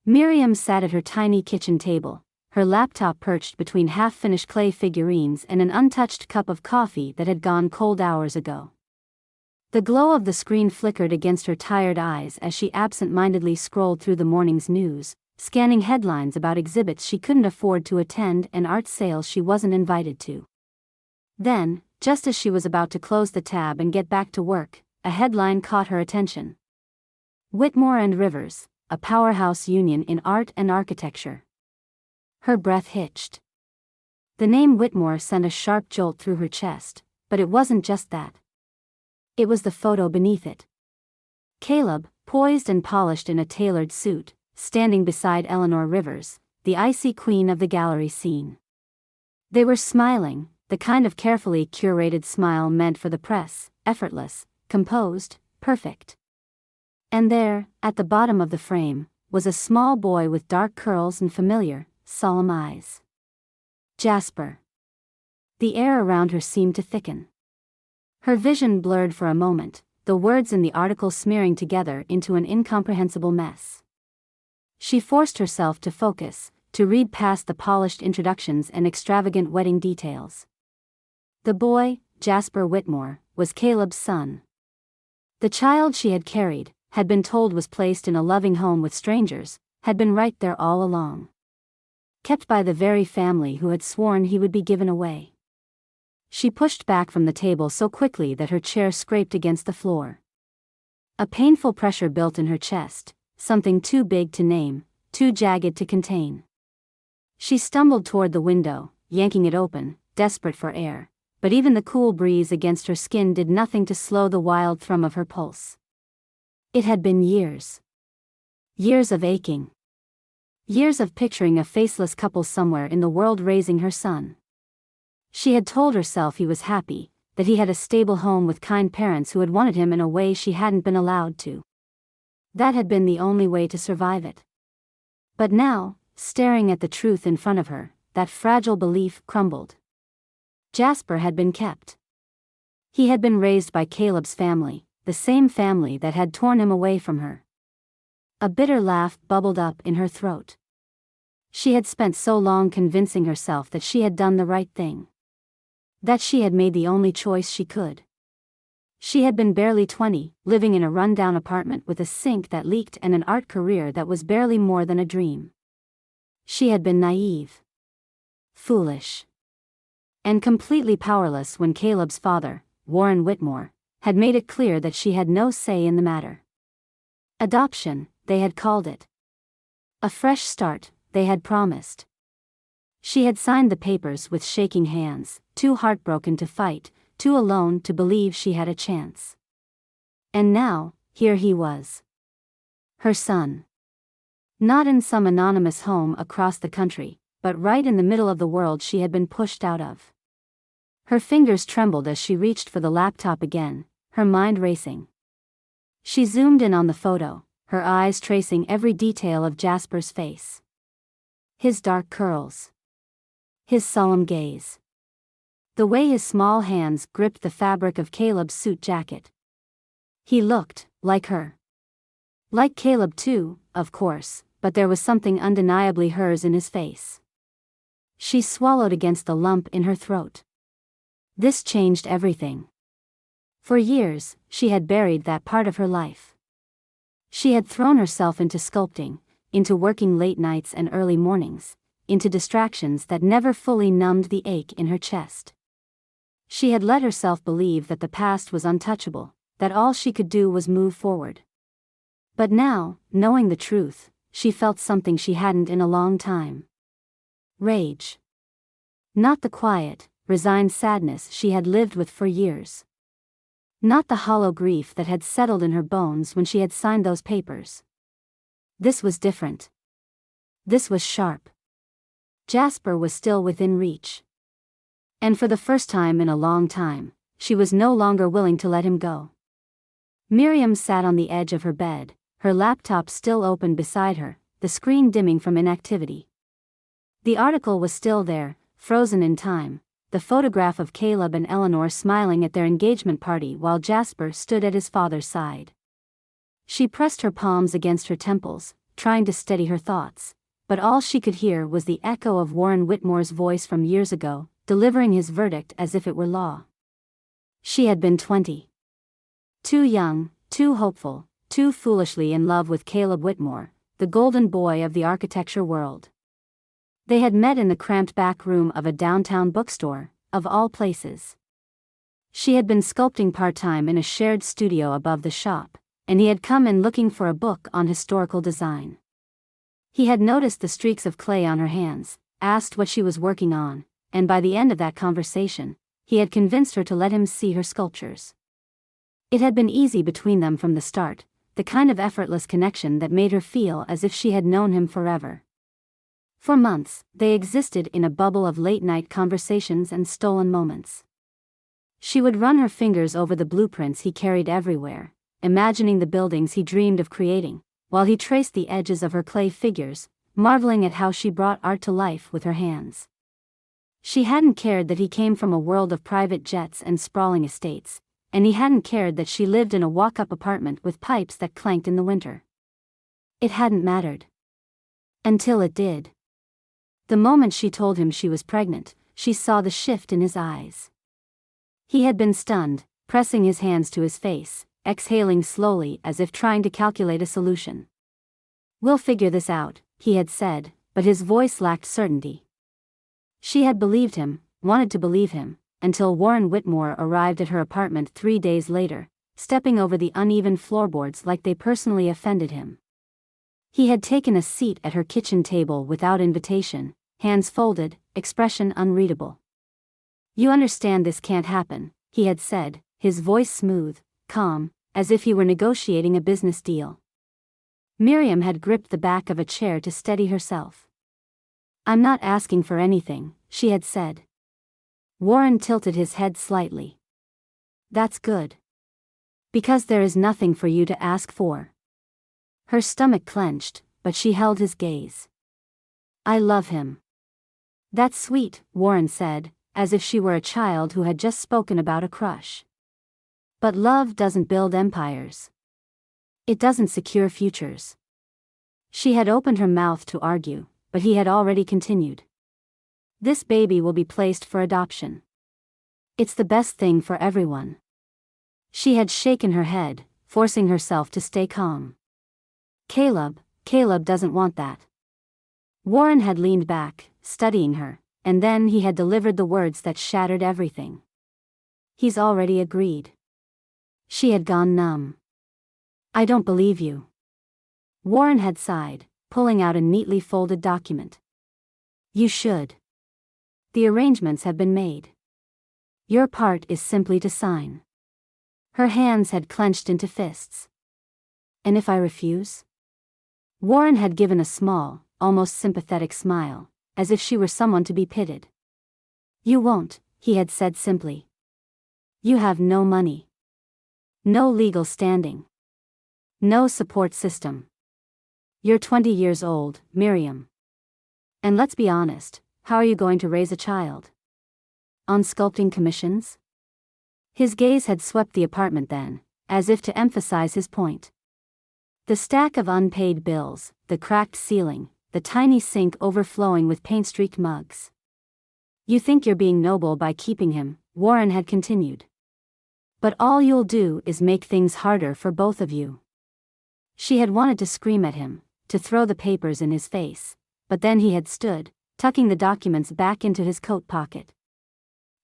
Miriam sat at her tiny kitchen table, her laptop perched between half-finished clay figurines and an untouched cup of coffee that had gone cold hours ago. The glow of the screen flickered against her tired eyes as she absent-mindedly scrolled through the morning's news, scanning headlines about exhibits she couldn't afford to attend and art sales she wasn't invited to. Then, just as she was about to close the tab and get back to work, a headline caught her attention. Whitmore and Rivers, a powerhouse union in art and architecture. Her breath hitched. The name Whitmore sent a sharp jolt through her chest, but it wasn't just that. It was the photo beneath it. Caleb, poised and polished in a tailored suit, standing beside Eleanor Rivers, the icy queen of the gallery scene. They were smiling, the kind of carefully curated smile meant for the press, effortless, composed, perfect. And there, at the bottom of the frame, was a small boy with dark curls and familiar, solemn eyes. Jasper. The air around her seemed to thicken. Her vision blurred for a moment, the words in the article smearing together into an incomprehensible mess. She forced herself to focus, to read past the polished introductions and extravagant wedding details. The boy, Jasper Whitmore, was Caleb's son. The child she had carried, had been told was placed in a loving home with strangers, had been right there all along. Kept by the very family who had sworn he would be given away. She pushed back from the table so quickly that her chair scraped against the floor. A painful pressure built in her chest, something too big to name, too jagged to contain. She stumbled toward the window, yanking it open, desperate for air, but even the cool breeze against her skin did nothing to slow the wild thrum of her pulse. It had been years. Years of aching. Years of picturing a faceless couple somewhere in the world raising her son. She had told herself he was happy, that he had a stable home with kind parents who had wanted him in a way she hadn't been allowed to. That had been the only way to survive it. But now, staring at the truth in front of her, that fragile belief crumbled. Jasper had been kept. He had been raised by Caleb's family, the same family that had torn him away from her. A bitter laugh bubbled up in her throat. She had spent so long convincing herself that she had done the right thing. That she had made the only choice she could. She had been barely 20, living in a rundown apartment with a sink that leaked and an art career that was barely more than a dream. She had been naive. Foolish. And completely powerless when Caleb's father, Warren Whitmore, had made it clear that she had no say in the matter. Adoption, they had called it. A fresh start, they had promised. She had signed the papers with shaking hands, too heartbroken to fight, too alone to believe she had a chance. And now, here he was. Her son. Not in some anonymous home across the country, but right in the middle of the world she had been pushed out of. Her fingers trembled as she reached for the laptop again, her mind racing. She zoomed in on the photo, her eyes tracing every detail of Jasper's face. His dark curls. His solemn gaze. The way his small hands gripped the fabric of Caleb's suit jacket. He looked like her. Like Caleb too, of course, but there was something undeniably hers in his face. She swallowed against the lump in her throat. This changed everything. For years, she had buried that part of her life. She had thrown herself into sculpting, into working late nights and early mornings, into distractions that never fully numbed the ache in her chest. She had let herself believe that the past was untouchable, that all she could do was move forward. But now, knowing the truth, she felt something she hadn't in a long time. Rage. Not the quiet, resigned sadness she had lived with for years. Not the hollow grief that had settled in her bones when she had signed those papers. This was different. This was sharp. Jasper was still within reach. And for the first time in a long time, she was no longer willing to let him go. Miriam sat on the edge of her bed, her laptop still open beside her, the screen dimming from inactivity. The article was still there, frozen in time, the photograph of Caleb and Eleanor smiling at their engagement party while Jasper stood at his father's side. She pressed her palms against her temples, trying to steady her thoughts, but all she could hear was the echo of Warren Whitmore's voice from years ago, delivering his verdict as if it were law. She had been 20. Too young, too hopeful, too foolishly in love with Caleb Whitmore, the golden boy of the architecture world. They had met in the cramped back room of a downtown bookstore, of all places. She had been sculpting part-time in a shared studio above the shop, and he had come in looking for a book on historical design. He had noticed the streaks of clay on her hands, asked what she was working on, and by the end of that conversation, he had convinced her to let him see her sculptures. It had been easy between them from the start, the kind of effortless connection that made her feel as if she had known him forever. For months, they existed in a bubble of late-night conversations and stolen moments. She would run her fingers over the blueprints he carried everywhere, imagining the buildings he dreamed of creating, while he traced the edges of her clay figures, marveling at how she brought art to life with her hands. She hadn't cared that he came from a world of private jets and sprawling estates, and he hadn't cared that she lived in a walk-up apartment with pipes that clanked in the winter. It hadn't mattered. Until it did. The moment she told him she was pregnant, she saw the shift in his eyes. He had been stunned, pressing his hands to his face, exhaling slowly as if trying to calculate a solution. "We'll figure this out," he had said, but his voice lacked certainty. She had believed him, wanted to believe him, until Warren Whitmore arrived at her apartment 3 days later, stepping over the uneven floorboards like they personally offended him. He had taken a seat at her kitchen table without invitation, hands folded, expression unreadable. "You understand this can't happen," he had said, his voice smooth, calm, as if he were negotiating a business deal. Miriam had gripped the back of a chair to steady herself. "I'm not asking for anything," she had said. Warren tilted his head slightly. "That's good. Because there is nothing for you to ask for." Her stomach clenched, but she held his gaze. "I love him." "That's sweet," Warren said, as if she were a child who had just spoken about a crush. "But love doesn't build empires. It doesn't secure futures." She had opened her mouth to argue, but he had already continued. "This baby will be placed for adoption. It's the best thing for everyone." She had shaken her head, forcing herself to stay calm. Caleb doesn't want that." Warren had leaned back, studying her, and then he had delivered the words that shattered everything. "He's already agreed." She had gone numb. "I don't believe you." Warren had sighed, pulling out a neatly folded document. "You should. The arrangements have been made. Your part is simply to sign." Her hands had clenched into fists. "And if I refuse?" Warren had given a small, almost sympathetic smile, as if she were someone to be pitied. "You won't," he had said simply. "You have no money. No legal standing. No support system. You're 20 years old, Miriam. And let's be honest, how are you going to raise a child? On sculpting commissions?" His gaze had swept the apartment then, as if to emphasize his point. The stack of unpaid bills, the cracked ceiling, the tiny sink overflowing with paint-streaked mugs. "You think you're being noble by keeping him," Warren had continued. "But all you'll do is make things harder for both of you." She had wanted to scream at him, to throw the papers in his face, but then he had stood, tucking the documents back into his coat pocket.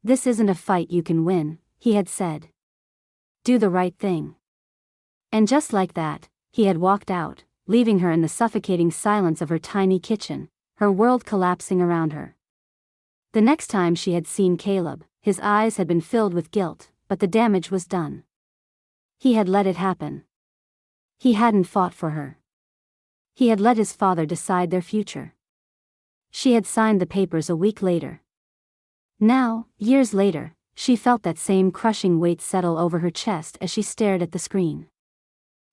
"This isn't a fight you can win," he had said. "Do the right thing." And just like that, he had walked out, leaving her in the suffocating silence of her tiny kitchen, her world collapsing around her. The next time she had seen Caleb, his eyes had been filled with guilt, but the damage was done. He had let it happen. He hadn't fought for her. He had let his father decide their future. She had signed the papers a week later. Now, years later, she felt that same crushing weight settle over her chest as she stared at the screen.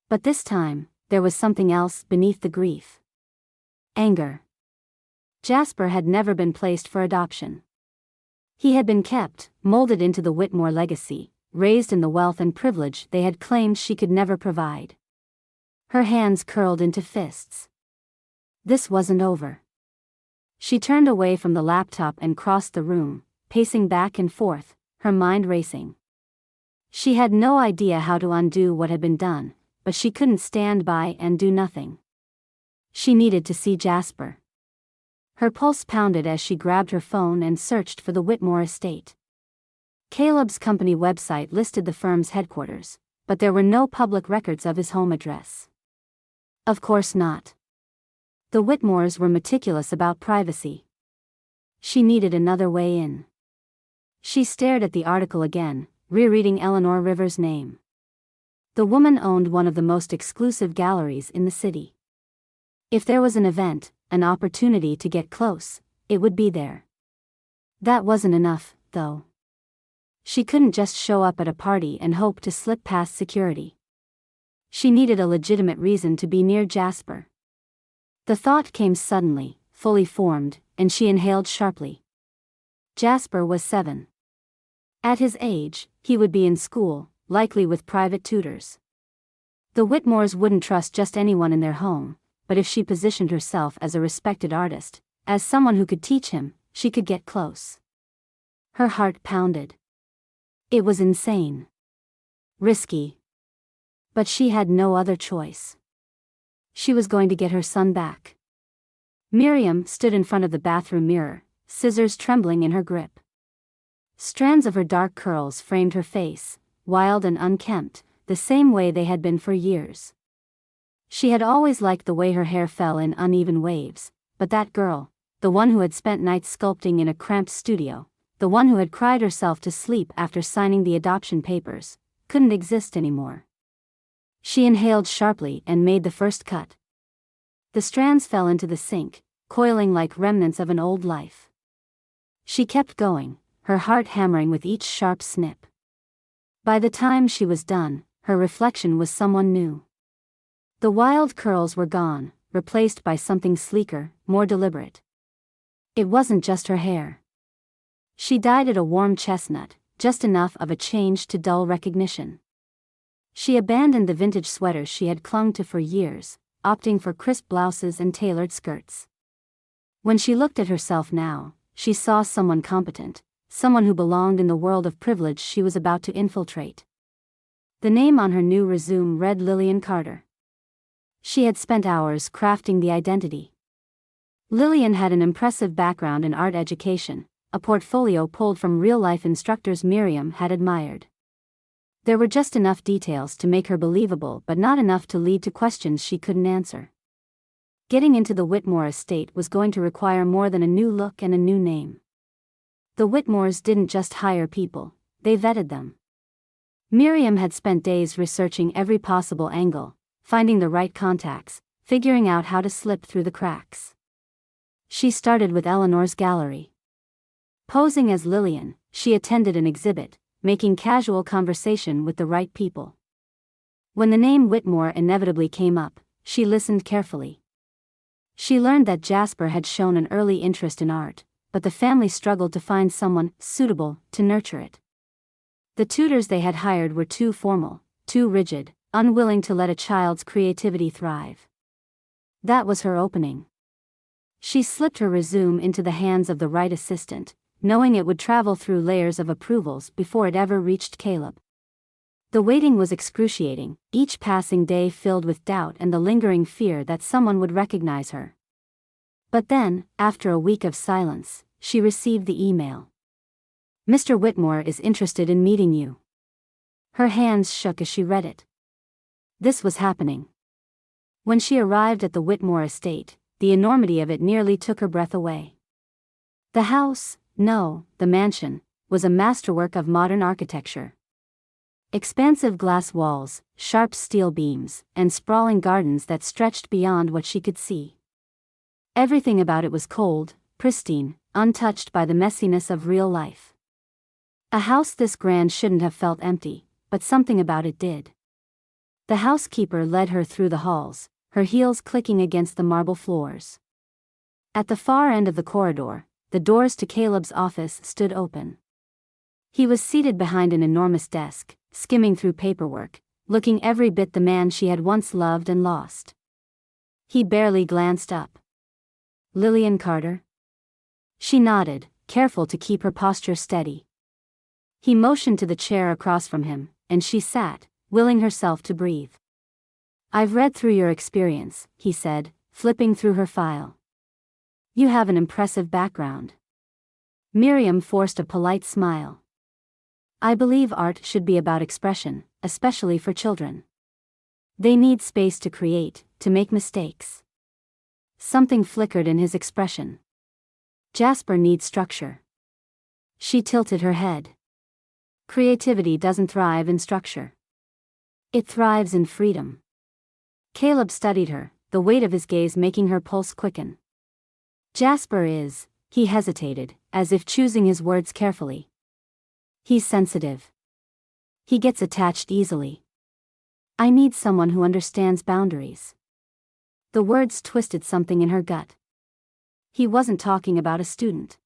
But this time, there was something else beneath the grief. Anger. Jasper had never been placed for adoption. He had been kept, molded into the Whitmore legacy, raised in the wealth and privilege they had claimed she could never provide. Her hands curled into fists. This wasn't over. She turned away from the laptop and crossed the room, pacing back and forth, her mind racing. She had no idea how to undo what had been done, but she couldn't stand by and do nothing. She needed to see Jasper. Her pulse pounded as she grabbed her phone and searched for the Whitmore estate. Caleb's company website listed the firm's headquarters, but there were no public records of his home address. Of course not. The Whitmores were meticulous about privacy. She needed another way in. She stared at the article again, rereading Eleanor Rivers' name. The woman owned one of the most exclusive galleries in the city. If there was an event, an opportunity to get close, it would be there. That wasn't enough, though. She couldn't just show up at a party and hope to slip past security. She needed a legitimate reason to be near Jasper. The thought came suddenly, fully formed, and she inhaled sharply. Jasper was 7. At his age, he would be in school, likely with private tutors. The Whitmores wouldn't trust just anyone in their home, but if she positioned herself as a respected artist, as someone who could teach him, she could get close. Her heart pounded. It was insane. Risky. But she had no other choice. She was going to get her son back. Miriam stood in front of the bathroom mirror, scissors trembling in her grip. Strands of her dark curls framed her face, wild and unkempt, the same way they had been for years. She had always liked the way her hair fell in uneven waves, but that girl, the one who had spent nights sculpting in a cramped studio, the one who had cried herself to sleep after signing the adoption papers, couldn't exist anymore. She inhaled sharply and made the first cut. The strands fell into the sink, coiling like remnants of an old life. She kept going, her heart hammering with each sharp snip. By the time she was done, her reflection was someone new. The wild curls were gone, replaced by something sleeker, more deliberate. It wasn't just her hair. She dyed it a warm chestnut, just enough of a change to dull recognition. She abandoned the vintage sweaters she had clung to for years, opting for crisp blouses and tailored skirts. When she looked at herself now, she saw someone competent, someone who belonged in the world of privilege she was about to infiltrate. The name on her new resume read Lillian Carter. She had spent hours crafting the identity. Lillian had an impressive background in art education, a portfolio pulled from real-life instructors Miriam had admired. There were just enough details to make her believable but not enough to lead to questions she couldn't answer. Getting into the Whitmore estate was going to require more than a new look and a new name. The Whitmores didn't just hire people, they vetted them. Miriam had spent days researching every possible angle, finding the right contacts, figuring out how to slip through the cracks. She started with Eleanor's gallery. Posing as Lillian, she attended an exhibit, making casual conversation with the right people. When the name Whitmore inevitably came up, she listened carefully. She learned that Jasper had shown an early interest in art, but the family struggled to find someone suitable to nurture it. The tutors they had hired were too formal, too rigid, unwilling to let a child's creativity thrive. That was her opening. She slipped her resume into the hands of the right assistant, knowing it would travel through layers of approvals before it ever reached Caleb. The waiting was excruciating, each passing day filled with doubt and the lingering fear that someone would recognize her. But then, after a week of silence, she received the email. "Mr. Whitmore is interested in meeting you." Her hands shook as she read it. This was happening. When she arrived at the Whitmore estate, the enormity of it nearly took her breath away. The house, no, the mansion, was a masterwork of modern architecture. Expansive glass walls, sharp steel beams, and sprawling gardens that stretched beyond what she could see. Everything about it was cold, pristine, untouched by the messiness of real life. A house this grand shouldn't have felt empty, but something about it did. The housekeeper led her through the halls, her heels clicking against the marble floors. At the far end of the corridor, the doors to Caleb's office stood open. He was seated behind an enormous desk, skimming through paperwork, looking every bit the man she had once loved and lost. He barely glanced up. Lillian Carter? She nodded, careful to keep her posture steady. He motioned to the chair across from him, and she sat, willing herself to breathe. I've read through your experience, he said, flipping through her file. You have an impressive background. Miriam forced a polite smile. I believe art should be about expression, especially for children. They need space to create, to make mistakes. Something flickered in his expression. Jasper needs structure. She tilted her head. Creativity doesn't thrive in structure. It thrives in freedom. Caleb studied her, the weight of his gaze making her pulse quicken. Jasper is, he hesitated, as if choosing his words carefully. He's sensitive. He gets attached easily. I need someone who understands boundaries. The words twisted something in her gut. He wasn't talking about a student.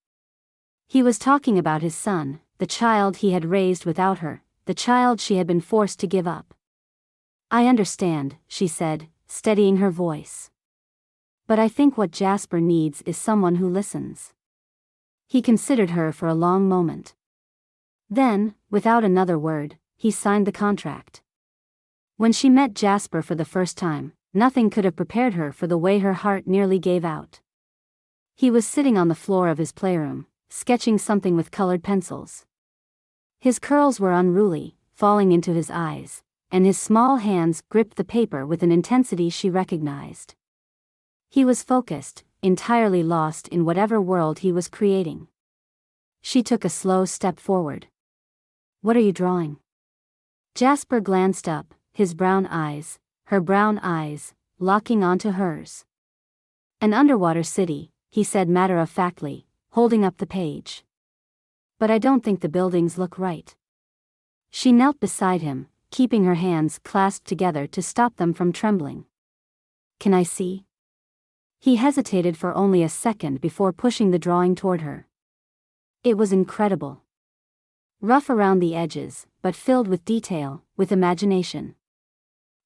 He was talking about his son, the child he had raised without her, the child she had been forced to give up. I understand, she said, steadying her voice. But I think what Jasper needs is someone who listens. He considered her for a long moment. Then, without another word, he signed the contract. When she met Jasper for the first time, nothing could have prepared her for the way her heart nearly gave out. He was sitting on the floor of his playroom, sketching something with colored pencils. His curls were unruly, falling into his eyes, and his small hands gripped the paper with an intensity she recognized. He was focused, entirely lost in whatever world he was creating. She took a slow step forward. What are you drawing? Jasper glanced up, his brown eyes, her brown eyes, locking onto hers. An underwater city, he said matter-of-factly, holding up the page. But I don't think the buildings look right. She knelt beside him, keeping her hands clasped together to stop them from trembling. Can I see? He hesitated for only a second before pushing the drawing toward her. It was incredible. Rough around the edges, but filled with detail, with imagination.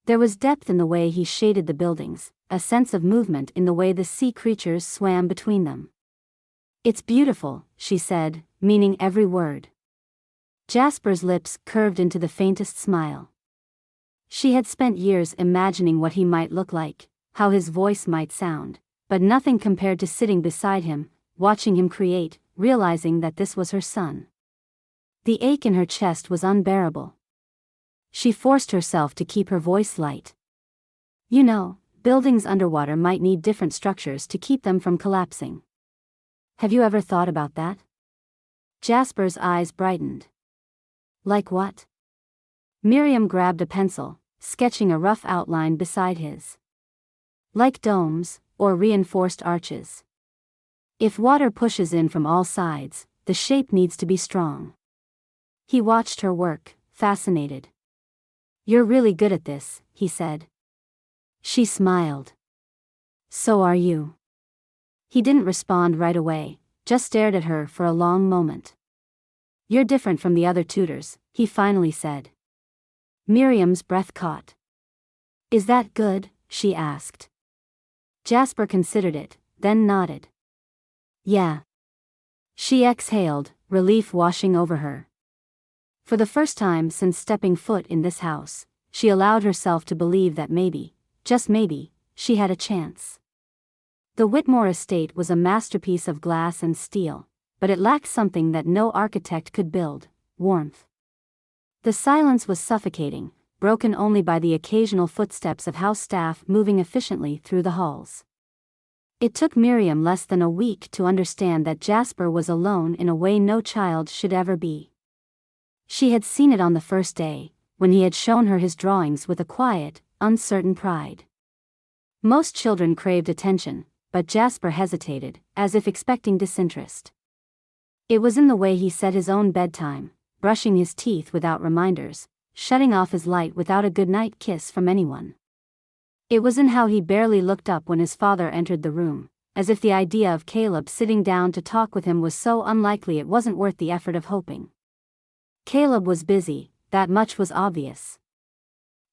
There was depth in the way he shaded the buildings, a sense of movement in the way the sea creatures swam between them. It's beautiful, she said, meaning every word. Jasper's lips curved into the faintest smile. She had spent years imagining what he might look like, how his voice might sound, but nothing compared to sitting beside him, watching him create, realizing that this was her son. The ache in her chest was unbearable. She forced herself to keep her voice light. You know, buildings underwater might need different structures to keep them from collapsing. Have you ever thought about that? Jasper's eyes brightened. Like what? Miriam grabbed a pencil, sketching a rough outline beside his. Like domes, or reinforced arches. If water pushes in from all sides, the shape needs to be strong. He watched her work, fascinated. You're really good at this, he said. She smiled. So are you. He didn't respond right away, just stared at her for a long moment. You're different from the other tutors, he finally said. Miriam's breath caught. Is that good? She asked. Jasper considered it, then nodded. Yeah. She exhaled, relief washing over her. For the first time since stepping foot in this house, she allowed herself to believe that maybe, just maybe, she had a chance. The Whitmore estate was a masterpiece of glass and steel, but it lacked something that no architect could build: warmth. The silence was suffocating, broken only by the occasional footsteps of house staff moving efficiently through the halls. It took Miriam less than a week to understand that Jasper was alone in a way no child should ever be. She had seen it on the first day, when he had shown her his drawings with a quiet, uncertain pride. Most children craved attention, but Jasper hesitated, as if expecting disinterest. It was in the way he set his own bedtime, brushing his teeth without reminders, shutting off his light without a goodnight kiss from anyone. It was in how he barely looked up when his father entered the room, as if the idea of Caleb sitting down to talk with him was so unlikely it wasn't worth the effort of hoping. Caleb was busy, that much was obvious.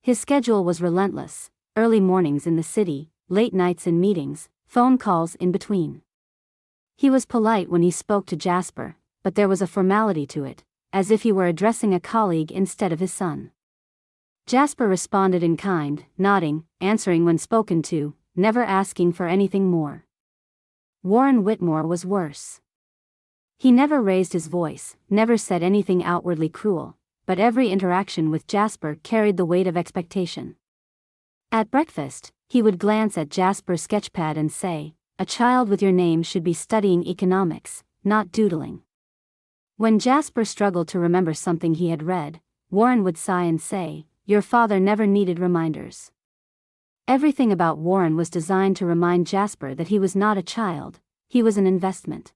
His schedule was relentless: early mornings in the city, late nights in meetings, phone calls in between. He was polite when he spoke to Jasper, but there was a formality to it, as if he were addressing a colleague instead of his son. Jasper responded in kind, nodding, answering when spoken to, never asking for anything more. Warren Whitmore was worse. He never raised his voice, never said anything outwardly cruel, but every interaction with Jasper carried the weight of expectation. At breakfast, he would glance at Jasper's sketchpad and say, "A child with your name should be studying economics, not doodling." When Jasper struggled to remember something he had read, Warren would sigh and say, "Your father never needed reminders." Everything about Warren was designed to remind Jasper that he was not a child, he was an investment.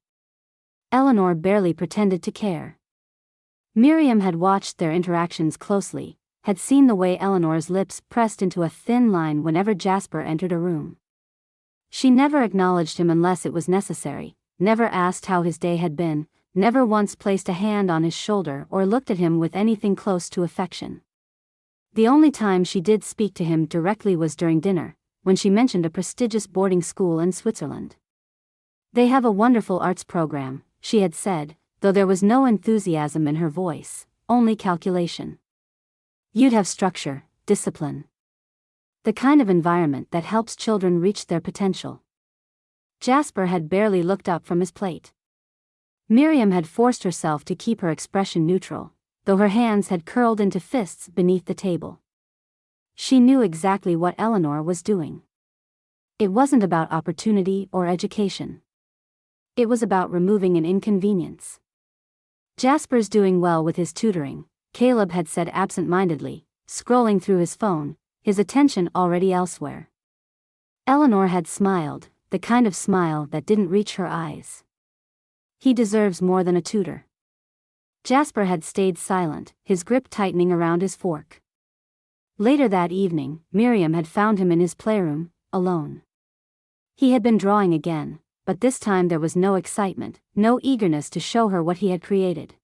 Eleanor barely pretended to care. Miriam had watched their interactions closely, had seen the way Eleanor's lips pressed into a thin line whenever Jasper entered a room. She never acknowledged him unless it was necessary, never asked how his day had been, never once placed a hand on his shoulder or looked at him with anything close to affection. The only time she did speak to him directly was during dinner, when she mentioned a prestigious boarding school in Switzerland. "They have a wonderful arts program," she had said, though there was no enthusiasm in her voice, only calculation. "You'd have structure, discipline. The kind of environment that helps children reach their potential." Jasper had barely looked up from his plate. Miriam had forced herself to keep her expression neutral, though her hands had curled into fists beneath the table. She knew exactly what Eleanor was doing. It wasn't about opportunity or education. It was about removing an inconvenience. "Jasper's doing well with his tutoring," Caleb had said absent-mindedly, scrolling through his phone, his attention already elsewhere. Eleanor had smiled, the kind of smile that didn't reach her eyes. "He deserves more than a tutor." Jasper had stayed silent, his grip tightening around his fork. Later that evening, Miriam had found him in his playroom, alone. He had been drawing again, but this time there was no excitement, no eagerness to show her what he had created.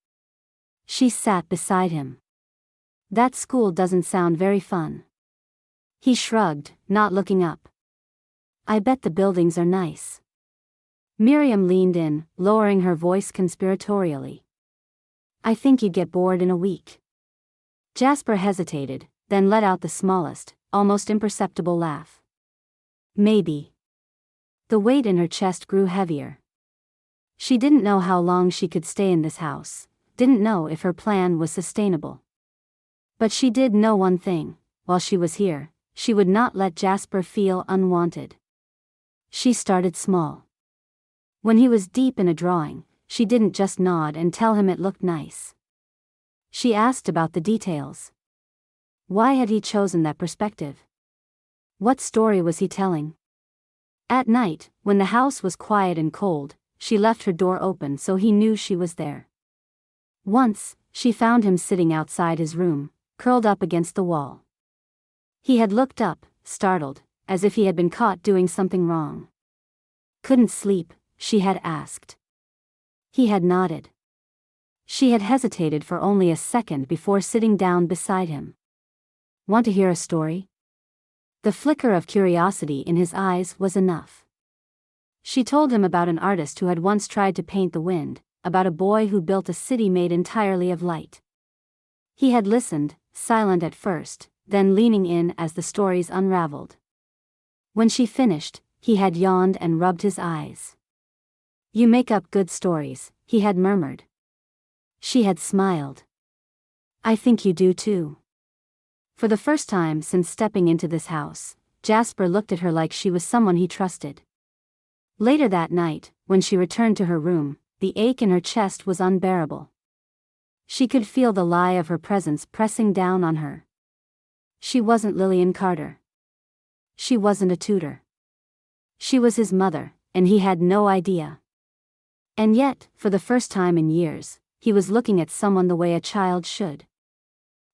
She sat beside him. "That school doesn't sound very fun." He shrugged, not looking up. "I bet the buildings are nice." Miriam leaned in, lowering her voice conspiratorially. "I think you'd get bored in a week." Jasper hesitated, then let out the smallest, almost imperceptible laugh. "Maybe." The weight in her chest grew heavier. She didn't know how long she could stay in this house, didn't know if her plan was sustainable. But she did know one thing: while she was here, she would not let Jasper feel unwanted. She started small. When he was deep in a drawing, she didn't just nod and tell him it looked nice. She asked about the details. Why had he chosen that perspective? What story was he telling? At night, when the house was quiet and cold, she left her door open so he knew she was there. Once, she found him sitting outside his room, curled up against the wall. He had looked up, startled, as if he had been caught doing something wrong. "Couldn't sleep?" she had asked. He had nodded. She had hesitated for only a second before sitting down beside him. "Want to hear a story?" The flicker of curiosity in his eyes was enough. She told him about an artist who had once tried to paint the wind, about a boy who built a city made entirely of light. He had listened, silent at first, then leaning in as the stories unraveled. When she finished, he had yawned and rubbed his eyes. "You make up good stories," he had murmured. She had smiled. "I think you do too." For the first time since stepping into this house, Jasper looked at her like she was someone he trusted. Later that night, when she returned to her room, the ache in her chest was unbearable. She could feel the lie of her presence pressing down on her. She wasn't Lillian Carter. She wasn't a tutor. She was his mother, and he had no idea. And yet, for the first time in years, he was looking at someone the way a child should.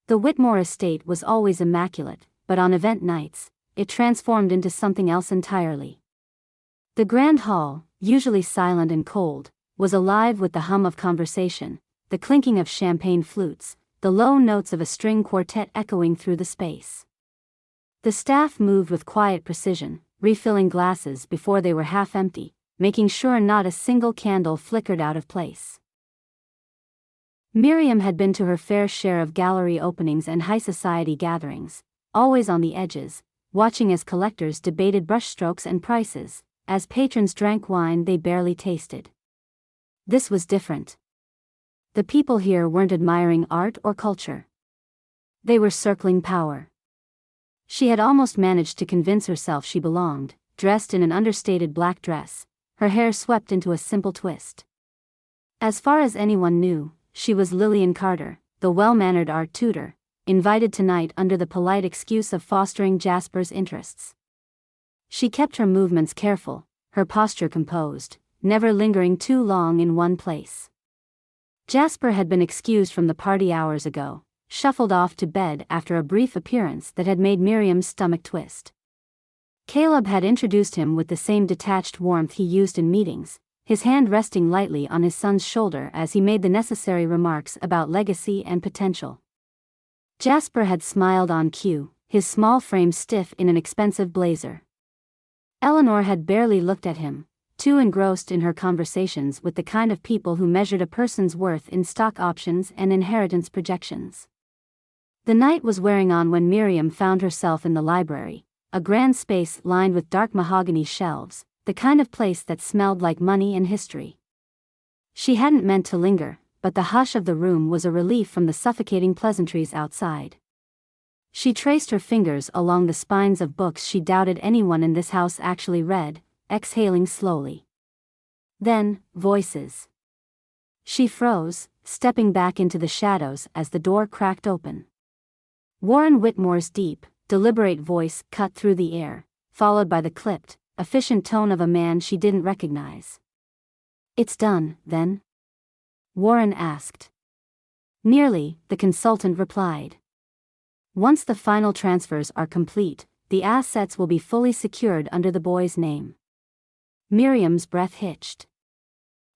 The Whitmore estate was always immaculate, but on event nights, it transformed into something else entirely. The grand hall, usually silent and cold, was alive with the hum of conversation, the clinking of champagne flutes, the low notes of a string quartet echoing through the space. The staff moved with quiet precision, refilling glasses before they were half empty, making sure not a single candle flickered out of place. Miriam had been to her fair share of gallery openings and high society gatherings, always on the edges, watching as collectors debated brushstrokes and prices, as patrons drank wine they barely tasted. This was different. The people here weren't admiring art or culture. They were circling power. She had almost managed to convince herself she belonged, dressed in an understated black dress, her hair swept into a simple twist. As far as anyone knew, she was Lillian Carter, the well-mannered art tutor, invited tonight under the polite excuse of fostering Jasper's interests. She kept her movements careful, her posture composed, never lingering too long in one place. Jasper had been excused from the party hours ago, shuffled off to bed after a brief appearance that had made Miriam's stomach twist. Caleb had introduced him with the same detached warmth he used in meetings, his hand resting lightly on his son's shoulder as he made the necessary remarks about legacy and potential. Jasper had smiled on cue, his small frame stiff in an expensive blazer. Eleanor had barely looked at him, too engrossed in her conversations with the kind of people who measured a person's worth in stock options and inheritance projections. The night was wearing on when Miriam found herself in the library, a grand space lined with dark mahogany shelves, the kind of place that smelled like money and history. She hadn't meant to linger, but the hush of the room was a relief from the suffocating pleasantries outside. She traced her fingers along the spines of books she doubted anyone in this house actually read, exhaling slowly. Then, voices. She froze, stepping back into the shadows as the door cracked open. Warren Whitmore's deep, deliberate voice cut through the air, followed by the clipped, efficient tone of a man she didn't recognize. "It's done, then?" Warren asked. "Nearly," the consultant replied. "Once the final transfers are complete, the assets will be fully secured under the boy's name." Miriam's breath hitched.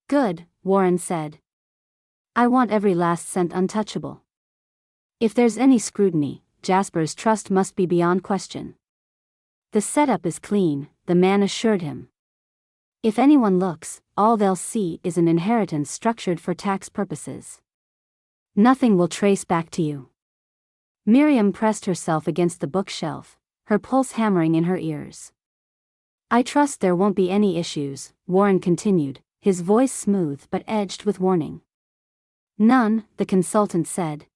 "Good," Warren said. "I want every last cent untouchable. If there's any scrutiny, Jasper's trust must be beyond question." "The setup is clean," the man assured him. "If anyone looks, all they'll see is an inheritance structured for tax purposes. Nothing will trace back to you." Miriam pressed herself against the bookshelf, her pulse hammering in her ears. "I trust there won't be any issues," Warren continued, his voice smooth but edged with warning. "None," the consultant said.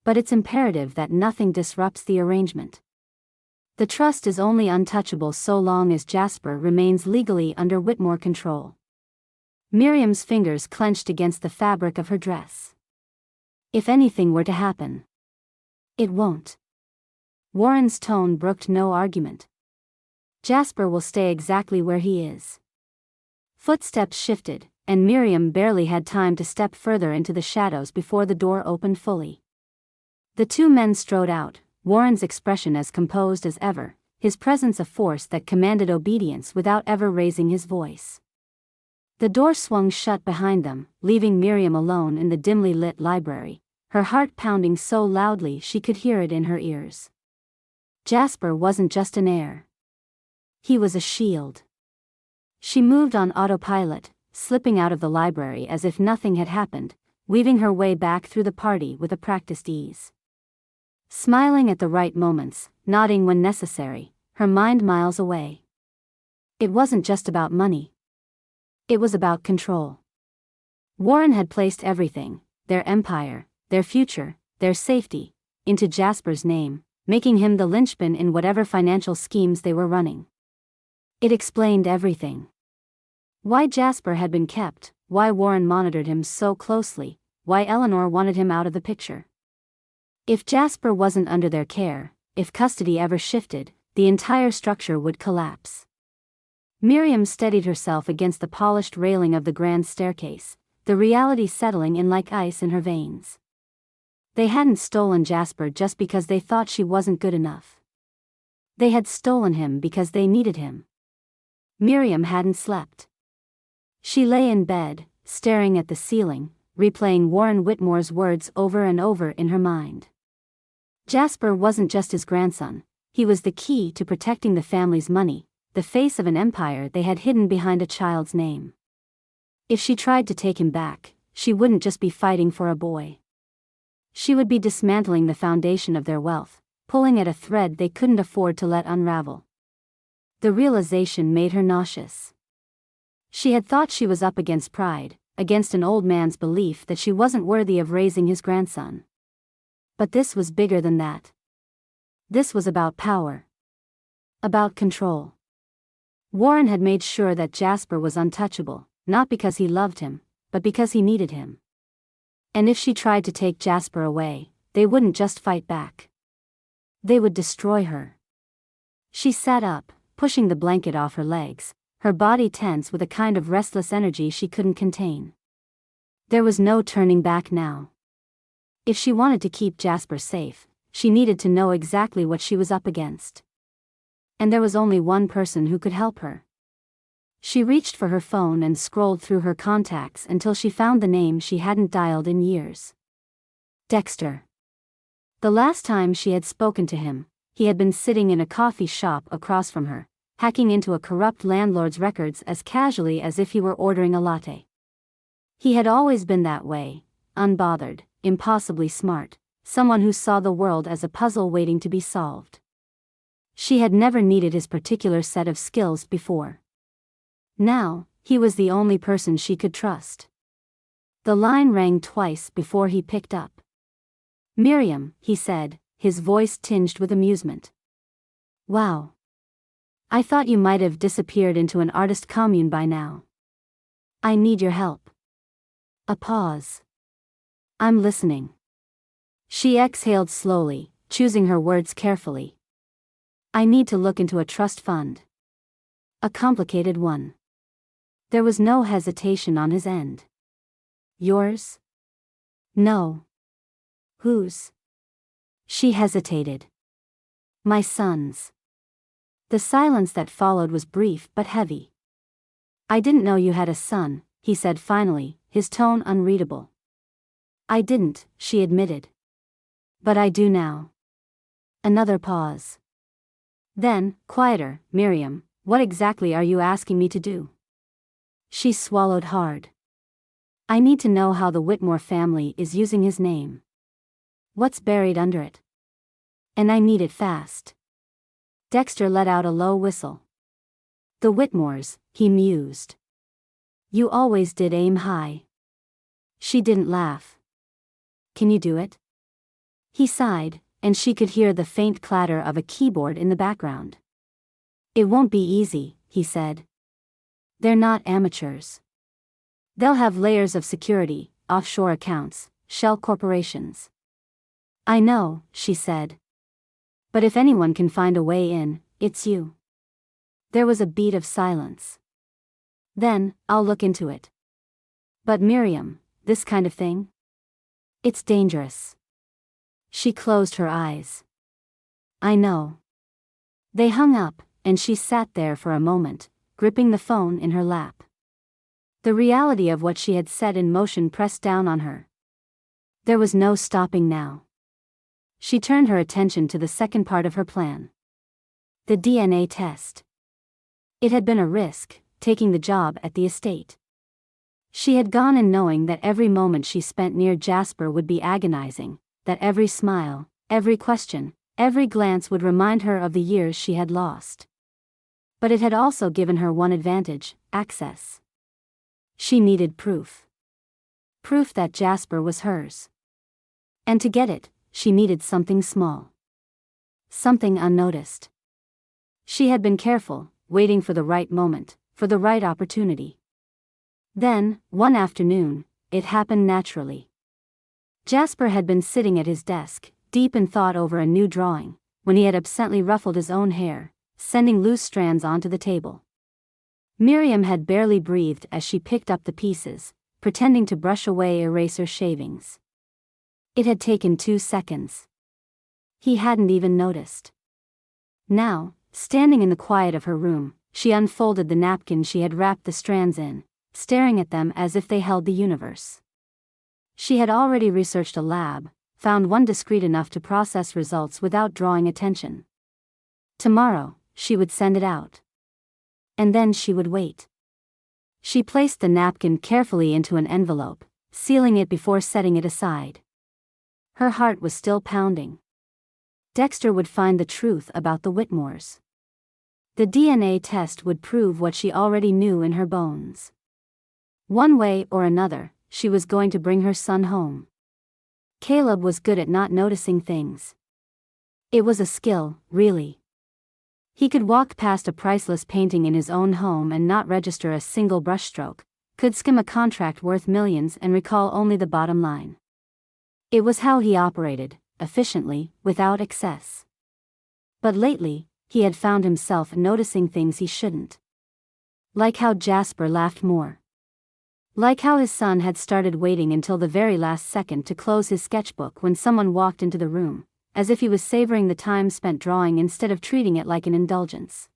"But it's imperative that nothing disrupts the arrangement. The trust is only untouchable so long as Jasper remains legally under Whitmore control." Miriam's fingers clenched against the fabric of her dress. "If anything were to happen." "It won't." Warren's tone brooked no argument. "Jasper will stay exactly where he is." Footsteps shifted, and Miriam barely had time to step further into the shadows before the door opened fully. The two men strode out, Warren's expression as composed as ever, his presence a force that commanded obedience without ever raising his voice. The door swung shut behind them, leaving Miriam alone in the dimly lit library, her heart pounding so loudly she could hear it in her ears. Jasper wasn't just an heir. He was a shield. She moved on autopilot, slipping out of the library as if nothing had happened, weaving her way back through the party with a practiced ease. Smiling at the right moments, nodding when necessary, her mind miles away. It wasn't just about money. It was about control. Warren had placed everything, their empire, their future, their safety, into Jasper's name, making him the linchpin in whatever financial schemes they were running. It explained everything. Why Jasper had been kept, why Warren monitored him so closely, why Eleanor wanted him out of the picture. If Jasper wasn't under their care, if custody ever shifted, the entire structure would collapse. Miriam steadied herself against the polished railing of the grand staircase, the reality settling in like ice in her veins. They hadn't stolen Jasper just because they thought she wasn't good enough. They had stolen him because they needed him. Miriam hadn't slept. She lay in bed, staring at the ceiling, replaying Warren Whitmore's words over and over in her mind. Jasper wasn't just his grandson, he was the key to protecting the family's money, the face of an empire they had hidden behind a child's name. If she tried to take him back, she wouldn't just be fighting for a boy. She would be dismantling the foundation of their wealth, pulling at a thread they couldn't afford to let unravel. The realization made her nauseous. She had thought she was up against pride, against an old man's belief that she wasn't worthy of raising his grandson. But this was bigger than that. This was about power. About control. Warren had made sure that Jasper was untouchable, not because he loved him, but because he needed him. And if she tried to take Jasper away, they wouldn't just fight back. They would destroy her. She sat up, pushing the blanket off her legs, her body tense with a kind of restless energy she couldn't contain. There was no turning back now. If she wanted to keep Jasper safe, she needed to know exactly what she was up against. And there was only one person who could help her. She reached for her phone and scrolled through her contacts until she found the name she hadn't dialed in years. Dexter. The last time she had spoken to him, he had been sitting in a coffee shop across from her, hacking into a corrupt landlord's records as casually as if he were ordering a latte. He had always been that way, unbothered, impossibly smart, someone who saw the world as a puzzle waiting to be solved. She had never needed his particular set of skills before. Now, he was the only person she could trust. The line rang twice before he picked up. "Miriam," he said, his voice tinged with amusement. "Wow. I thought you might have disappeared into an artist commune by now. I need your help." A pause. "I'm listening." She exhaled slowly, choosing her words carefully. "I need to look into a trust fund. A complicated one." There was no hesitation on his end. "Yours?" "No." "Whose?" She hesitated. "My son's." The silence that followed was brief but heavy. "I didn't know you had a son," he said finally, his tone unreadable. "I didn't," she admitted. "But I do now." Another pause. Then, quieter, "Miriam, what exactly are you asking me to do?" She swallowed hard. "I need to know how the Whitmore family is using his name. What's buried under it? And I need it fast." Dexter let out a low whistle. "The Whitmores," he mused. "You always did aim high." She didn't laugh. "Can you do it?" He sighed, and she could hear the faint clatter of a keyboard in the background. "It won't be easy," he said. "They're not amateurs. They'll have layers of security, offshore accounts, shell corporations." "I know," she said. "But if anyone can find a way in, it's you." There was a beat of silence. Then, "I'll look into it." "But Miriam, this kind of thing? It's dangerous." She closed her eyes. "I know." They hung up, and she sat there for a moment, gripping the phone in her lap. The reality of what she had set in motion pressed down on her. There was no stopping now. She turned her attention to the second part of her plan. The DNA test. It had been a risk, taking the job at the estate. She had gone in knowing that every moment she spent near Jasper would be agonizing, that every smile, every question, every glance would remind her of the years she had lost. But it had also given her one advantage: access. She needed proof. Proof that Jasper was hers. And to get it, she needed something small. Something unnoticed. She had been careful, waiting for the right moment, for the right opportunity. Then, one afternoon, it happened naturally. Jasper had been sitting at his desk, deep in thought over a new drawing, when he had absently ruffled his own hair, sending loose strands onto the table. Miriam had barely breathed as she picked up the pieces, pretending to brush away eraser shavings. It had taken 2 seconds. He hadn't even noticed. Now, standing in the quiet of her room, she unfolded the napkin she had wrapped the strands in, staring at them as if they held the universe. She had already researched a lab, found one discreet enough to process results without drawing attention. Tomorrow, she would send it out. And then she would wait. She placed the napkin carefully into an envelope, sealing it before setting it aside. Her heart was still pounding. Dexter would find the truth about the Whitmores. The DNA test would prove what she already knew in her bones. One way or another, she was going to bring her son home. Caleb was good at not noticing things. It was a skill, really. He could walk past a priceless painting in his own home and not register a single brushstroke, could skim a contract worth millions and recall only the bottom line. It was how he operated, efficiently, without excess. But lately, he had found himself noticing things he shouldn't. Like how Jasper laughed more. Like how his son had started waiting until the very last second to close his sketchbook when someone walked into the room, as if he was savoring the time spent drawing instead of treating it like an indulgence.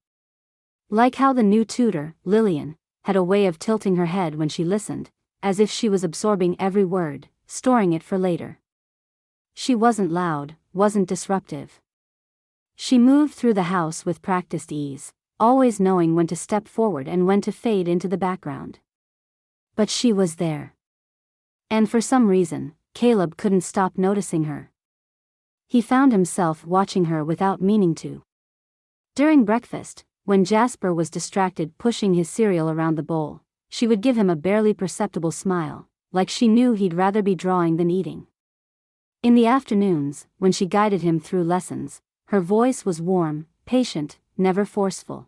Like how the new tutor, Lillian, had a way of tilting her head when she listened, as if she was absorbing every word, storing it for later. She wasn't loud, wasn't disruptive. She moved through the house with practiced ease, always knowing when to step forward and when to fade into the background. But she was there. And for some reason, Caleb couldn't stop noticing her. He found himself watching her without meaning to. During breakfast, when Jasper was distracted pushing his cereal around the bowl, she would give him a barely perceptible smile, like she knew he'd rather be drawing than eating. In the afternoons, when she guided him through lessons, her voice was warm, patient, never forceful.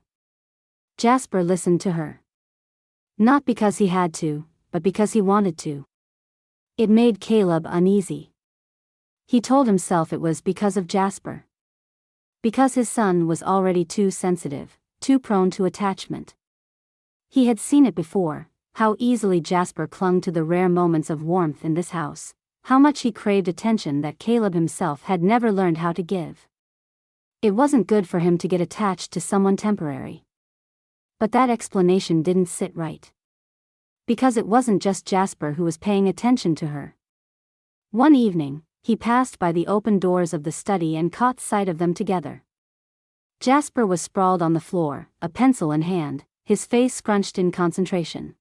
Jasper listened to her. Not because he had to, but because he wanted to. It made Caleb uneasy. He told himself it was because of Jasper. Because his son was already too sensitive, too prone to attachment. He had seen it before, how easily Jasper clung to the rare moments of warmth in this house, how much he craved attention that Caleb himself had never learned how to give. It wasn't good for him to get attached to someone temporary. But that explanation didn't sit right. Because it wasn't just Jasper who was paying attention to her. One evening, he passed by the open doors of the study and caught sight of them together. Jasper was sprawled on the floor, a pencil in hand, his face scrunched in concentration.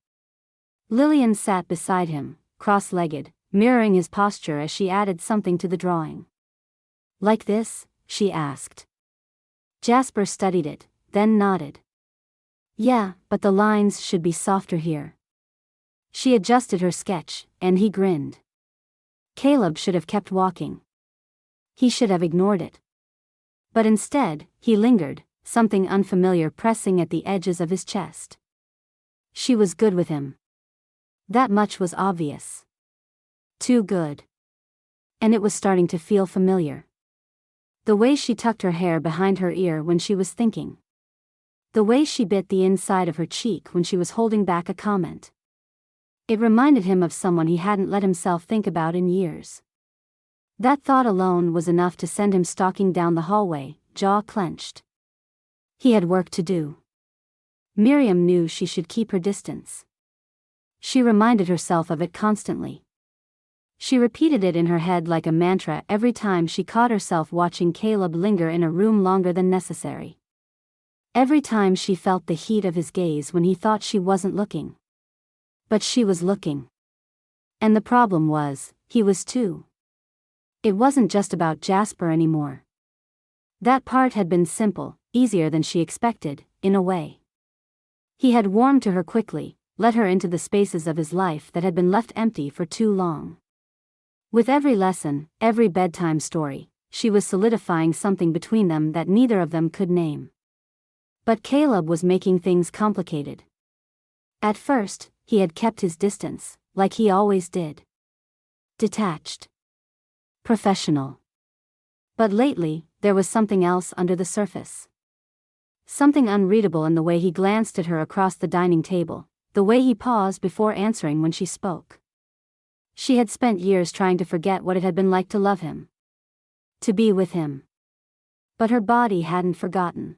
Lillian sat beside him, cross-legged, mirroring his posture as she added something to the drawing. "Like this?" she asked. Jasper studied it, then nodded. "Yeah, but the lines should be softer here." She adjusted her sketch, and he grinned. Caleb should have kept walking. He should have ignored it. But instead, he lingered, something unfamiliar pressing at the edges of his chest. She was good with him. That much was obvious. Too good. And it was starting to feel familiar. The way she tucked her hair behind her ear when she was thinking. The way she bit the inside of her cheek when she was holding back a comment. It reminded him of someone he hadn't let himself think about in years. That thought alone was enough to send him stalking down the hallway, jaw clenched. He had work to do. Miriam knew she should keep her distance. She reminded herself of it constantly. She repeated it in her head like a mantra every time she caught herself watching Caleb linger in a room longer than necessary. Every time she felt the heat of his gaze when he thought she wasn't looking. But she was looking. And the problem was, he was too. It wasn't just about Jasper anymore. That part had been simple, easier than she expected, in a way. He had warmed to her quickly, let her into the spaces of his life that had been left empty for too long. With every lesson, every bedtime story, she was solidifying something between them that neither of them could name. But Caleb was making things complicated. At first, he had kept his distance, like he always did. Detached. Professional. But lately, there was something else under the surface. Something unreadable in the way he glanced at her across the dining table, the way he paused before answering when she spoke. She had spent years trying to forget what it had been like to love him. To be with him. But her body hadn't forgotten.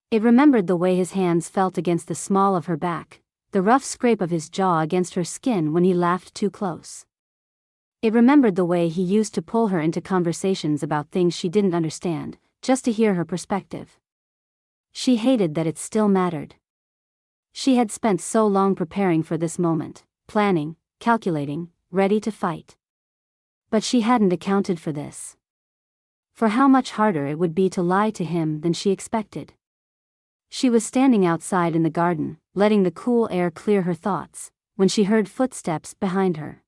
It remembered the way his hands felt against the small of her back, the rough scrape of his jaw against her skin when he laughed too close. It remembered the way he used to pull her into conversations about things she didn't understand, just to hear her perspective. She hated that it still mattered. She had spent so long preparing for this moment, planning, calculating, ready to fight. But she hadn't accounted for this. For how much harder it would be to lie to him than she expected. She was standing outside in the garden, letting the cool air clear her thoughts, when she heard footsteps behind her.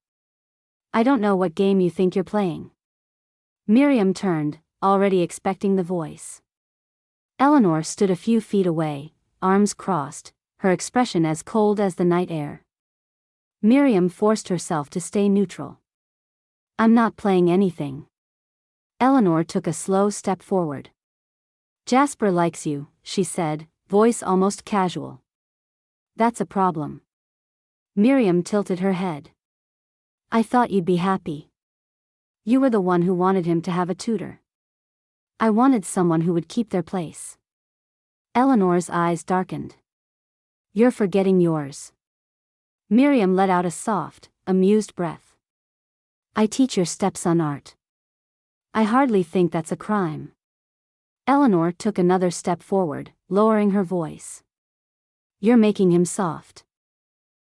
"I don't know what game you think you're playing." Miriam turned, already expecting the voice. Eleanor stood a few feet away, arms crossed, her expression as cold as the night air. Miriam forced herself to stay neutral. "I'm not playing anything." Eleanor took a slow step forward. "Jasper likes you," she said, voice almost casual. "That's a problem." Miriam tilted her head. "I thought you'd be happy. You were the one who wanted him to have a tutor. I wanted someone who would keep their place." Eleanor's eyes darkened. "You're forgetting yours." Miriam let out a soft, amused breath. "I teach your stepson art. I hardly think that's a crime." Eleanor took another step forward, lowering her voice. "You're making him soft."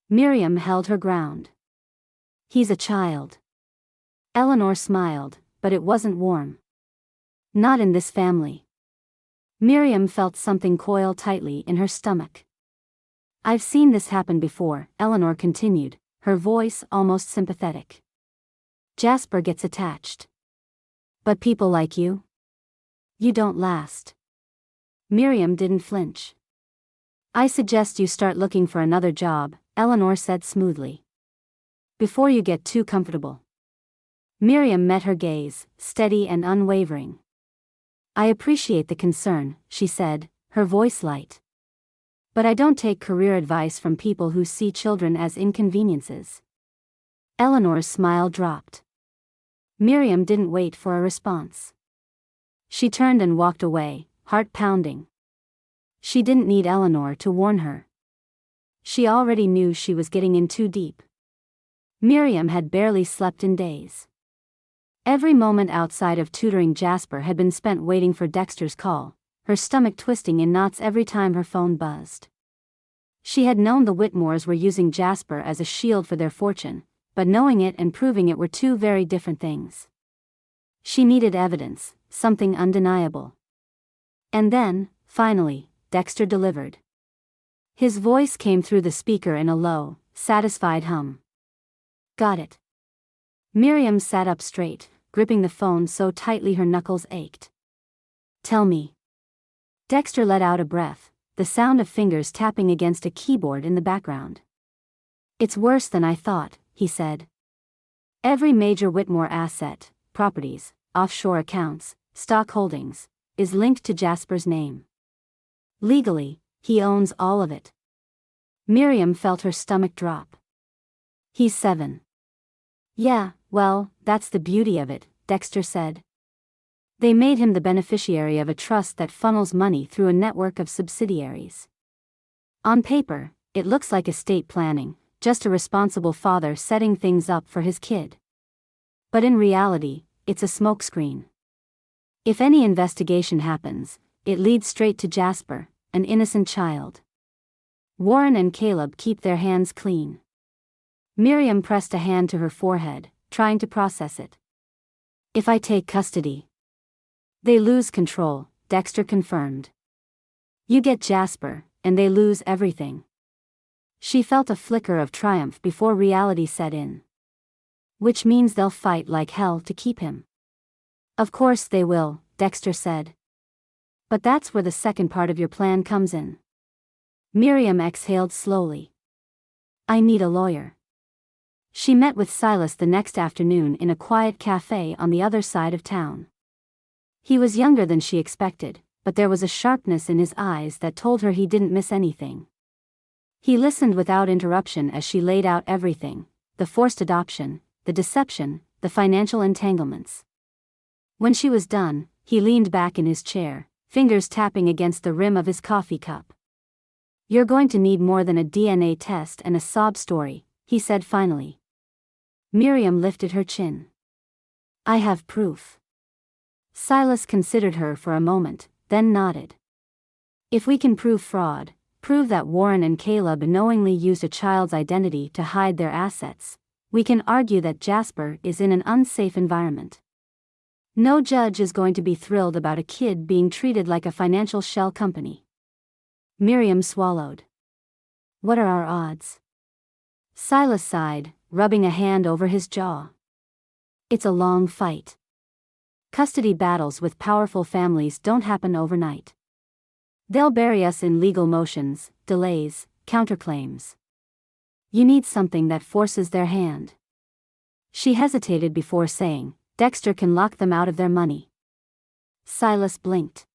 Miriam held her ground. "He's a child." Eleanor smiled, but it wasn't warm. "Not in this family." Miriam felt something coil tightly in her stomach. "I've seen this happen before," Eleanor continued, her voice almost sympathetic. "Jasper gets attached. But people like you? You don't last." Miriam didn't flinch. "I suggest you start looking for another job," Eleanor said smoothly. "Before you get too comfortable." Miriam met her gaze, steady and unwavering. "I appreciate the concern," she said, her voice light. "But I don't take career advice from people who see children as inconveniences." Eleanor's smile dropped. Miriam didn't wait for a response. She turned and walked away, heart pounding. She didn't need Eleanor to warn her. She already knew she was getting in too deep. Miriam had barely slept in days. Every moment outside of tutoring Jasper had been spent waiting for Dexter's call, her stomach twisting in knots every time her phone buzzed. She had known the Whitmores were using Jasper as a shield for their fortune, but knowing it and proving it were two very different things. She needed evidence, something undeniable. And then, finally, Dexter delivered. His voice came through the speaker in a low, satisfied hum. "Got it." Miriam sat up straight, gripping the phone so tightly her knuckles ached. "Tell me." Dexter let out a breath, the sound of fingers tapping against a keyboard in the background. "It's worse than I thought," he said. "Every major Whitmore asset, properties, offshore accounts, stock holdings, is linked to Jasper's name. Legally, he owns all of it." Miriam felt her stomach drop. "He's 7. "Yeah, well, that's the beauty of it," Dexter said. "They made him the beneficiary of a trust that funnels money through a network of subsidiaries. On paper, it looks like estate planning, just a responsible father setting things up for his kid. But in reality, it's a smokescreen. If any investigation happens, it leads straight to Jasper, an innocent child. Warren and Caleb keep their hands clean." Miriam pressed a hand to her forehead, trying to process it. "If I take custody." "They lose control," Dexter confirmed. "You get Jasper, and they lose everything." She felt a flicker of triumph before reality set in. "Which means they'll fight like hell to keep him." "Of course they will," Dexter said. "But that's where the second part of your plan comes in." Miriam exhaled slowly. "I need a lawyer." She met with Silas the next afternoon in a quiet cafe on the other side of town. He was younger than she expected, but there was a sharpness in his eyes that told her he didn't miss anything. He listened without interruption as she laid out everything: the forced adoption, the deception, the financial entanglements. When she was done, he leaned back in his chair, fingers tapping against the rim of his coffee cup. "You're going to need more than a DNA test and a sob story," he said finally. Miriam lifted her chin. "I have proof." Silas considered her for a moment, then nodded. "If we can prove fraud, prove that Warren and Caleb knowingly used a child's identity to hide their assets, we can argue that Jasper is in an unsafe environment. No judge is going to be thrilled about a kid being treated like a financial shell company. Miriam swallowed. What are our odds? Silas sighed, rubbing a hand over his jaw. It's a long fight. Custody battles with powerful families don't happen overnight. They'll bury us in legal motions, delays, counterclaims. You need something that forces their hand. She hesitated before saying, Dexter can lock them out of their money. Silas blinked.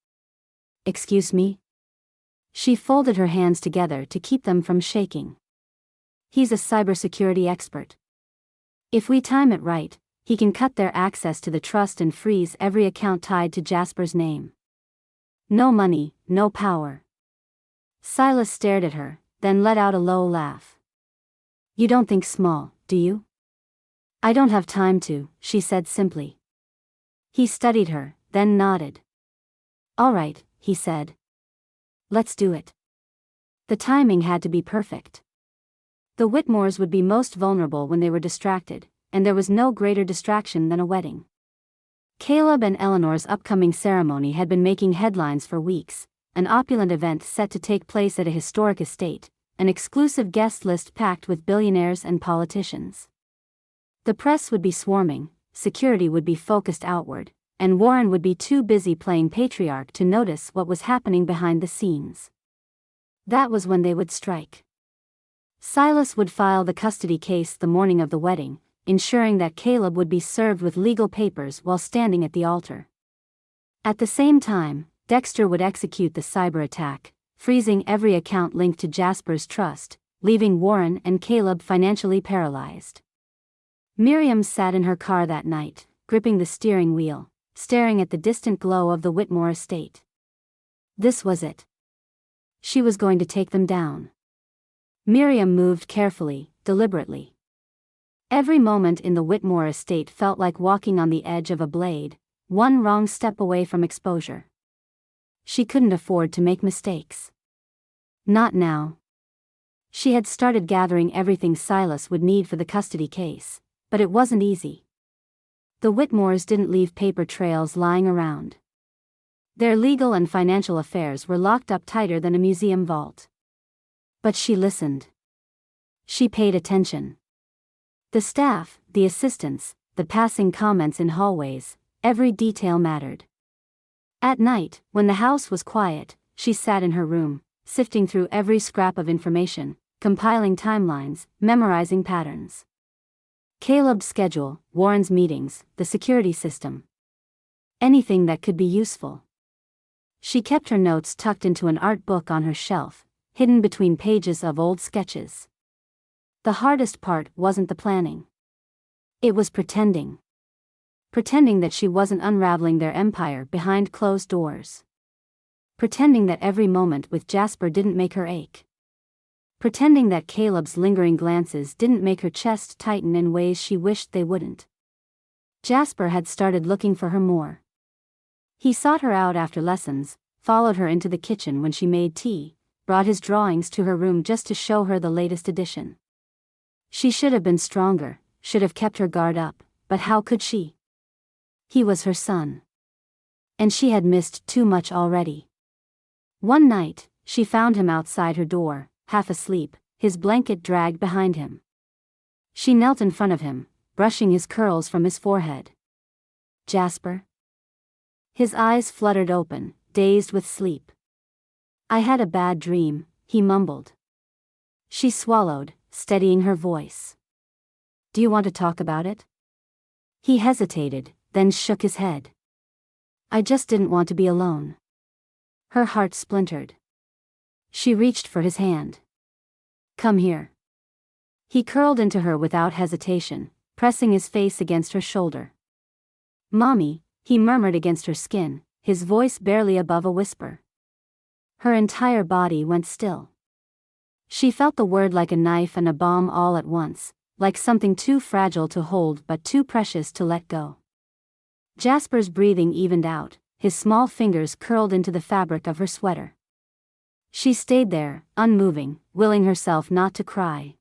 Excuse me? She folded her hands together to keep them from shaking. He's a cybersecurity expert. If we time it right, he can cut their access to the trust and freeze every account tied to Jasper's name. No money, no power. Silas stared at her, then let out a low laugh. You don't think small, do you? I don't have time to, she said simply. He studied her, then nodded. All right, he said. Let's do it. The timing had to be perfect. The Whitmores would be most vulnerable when they were distracted, and there was no greater distraction than a wedding. Caleb and Eleanor's upcoming ceremony had been making headlines for weeks, an opulent event set to take place at a historic estate, an exclusive guest list packed with billionaires and politicians. The press would be swarming, security would be focused outward, and Warren would be too busy playing patriarch to notice what was happening behind the scenes. That was when they would strike. Silas would file the custody case the morning of the wedding, ensuring that Caleb would be served with legal papers while standing at the altar. At the same time, Dexter would execute the cyber attack, freezing every account linked to Jasper's trust, leaving Warren and Caleb financially paralyzed. Miriam sat in her car that night, gripping the steering wheel, staring at the distant glow of the Whitmore estate. This was it. She was going to take them down. Miriam moved carefully, deliberately. Every moment in the Whitmore estate felt like walking on the edge of a blade, one wrong step away from exposure. She couldn't afford to make mistakes. Not now. She had started gathering everything Silas would need for the custody case, but it wasn't easy. The Whitmores didn't leave paper trails lying around. Their legal and financial affairs were locked up tighter than a museum vault. But she listened. She paid attention. The staff, the assistants, the passing comments in hallways, every detail mattered. At night, when the house was quiet, she sat in her room, sifting through every scrap of information, compiling timelines, memorizing patterns. Caleb's schedule, Warren's meetings, the security system. Anything that could be useful. She kept her notes tucked into an art book on her shelf, hidden between pages of old sketches. The hardest part wasn't the planning. It was pretending. Pretending that she wasn't unraveling their empire behind closed doors. Pretending that every moment with Jasper didn't make her ache. Pretending that Caleb's lingering glances didn't make her chest tighten in ways she wished they wouldn't. Jasper had started looking for her more. He sought her out after lessons, followed her into the kitchen when she made tea, brought his drawings to her room just to show her the latest edition. She should have been stronger, should have kept her guard up, but how could she? He was her son. And she had missed too much already. One night, she found him outside her door, half asleep, his blanket dragged behind him. She knelt in front of him, brushing his curls from his forehead. Jasper? His eyes fluttered open, dazed with sleep. I had a bad dream, he mumbled. She swallowed, steadying her voice. Do you want to talk about it? He hesitated, then shook his head. I just didn't want to be alone. Her heart splintered. She reached for his hand. Come here. He curled into her without hesitation, pressing his face against her shoulder. Mommy, he murmured against her skin, his voice barely above a whisper. Her entire body went still. She felt the word like a knife and a bomb all at once, like something too fragile to hold but too precious to let go. Jasper's breathing evened out, his small fingers curled into the fabric of her sweater. She stayed there, unmoving, willing herself not to cry.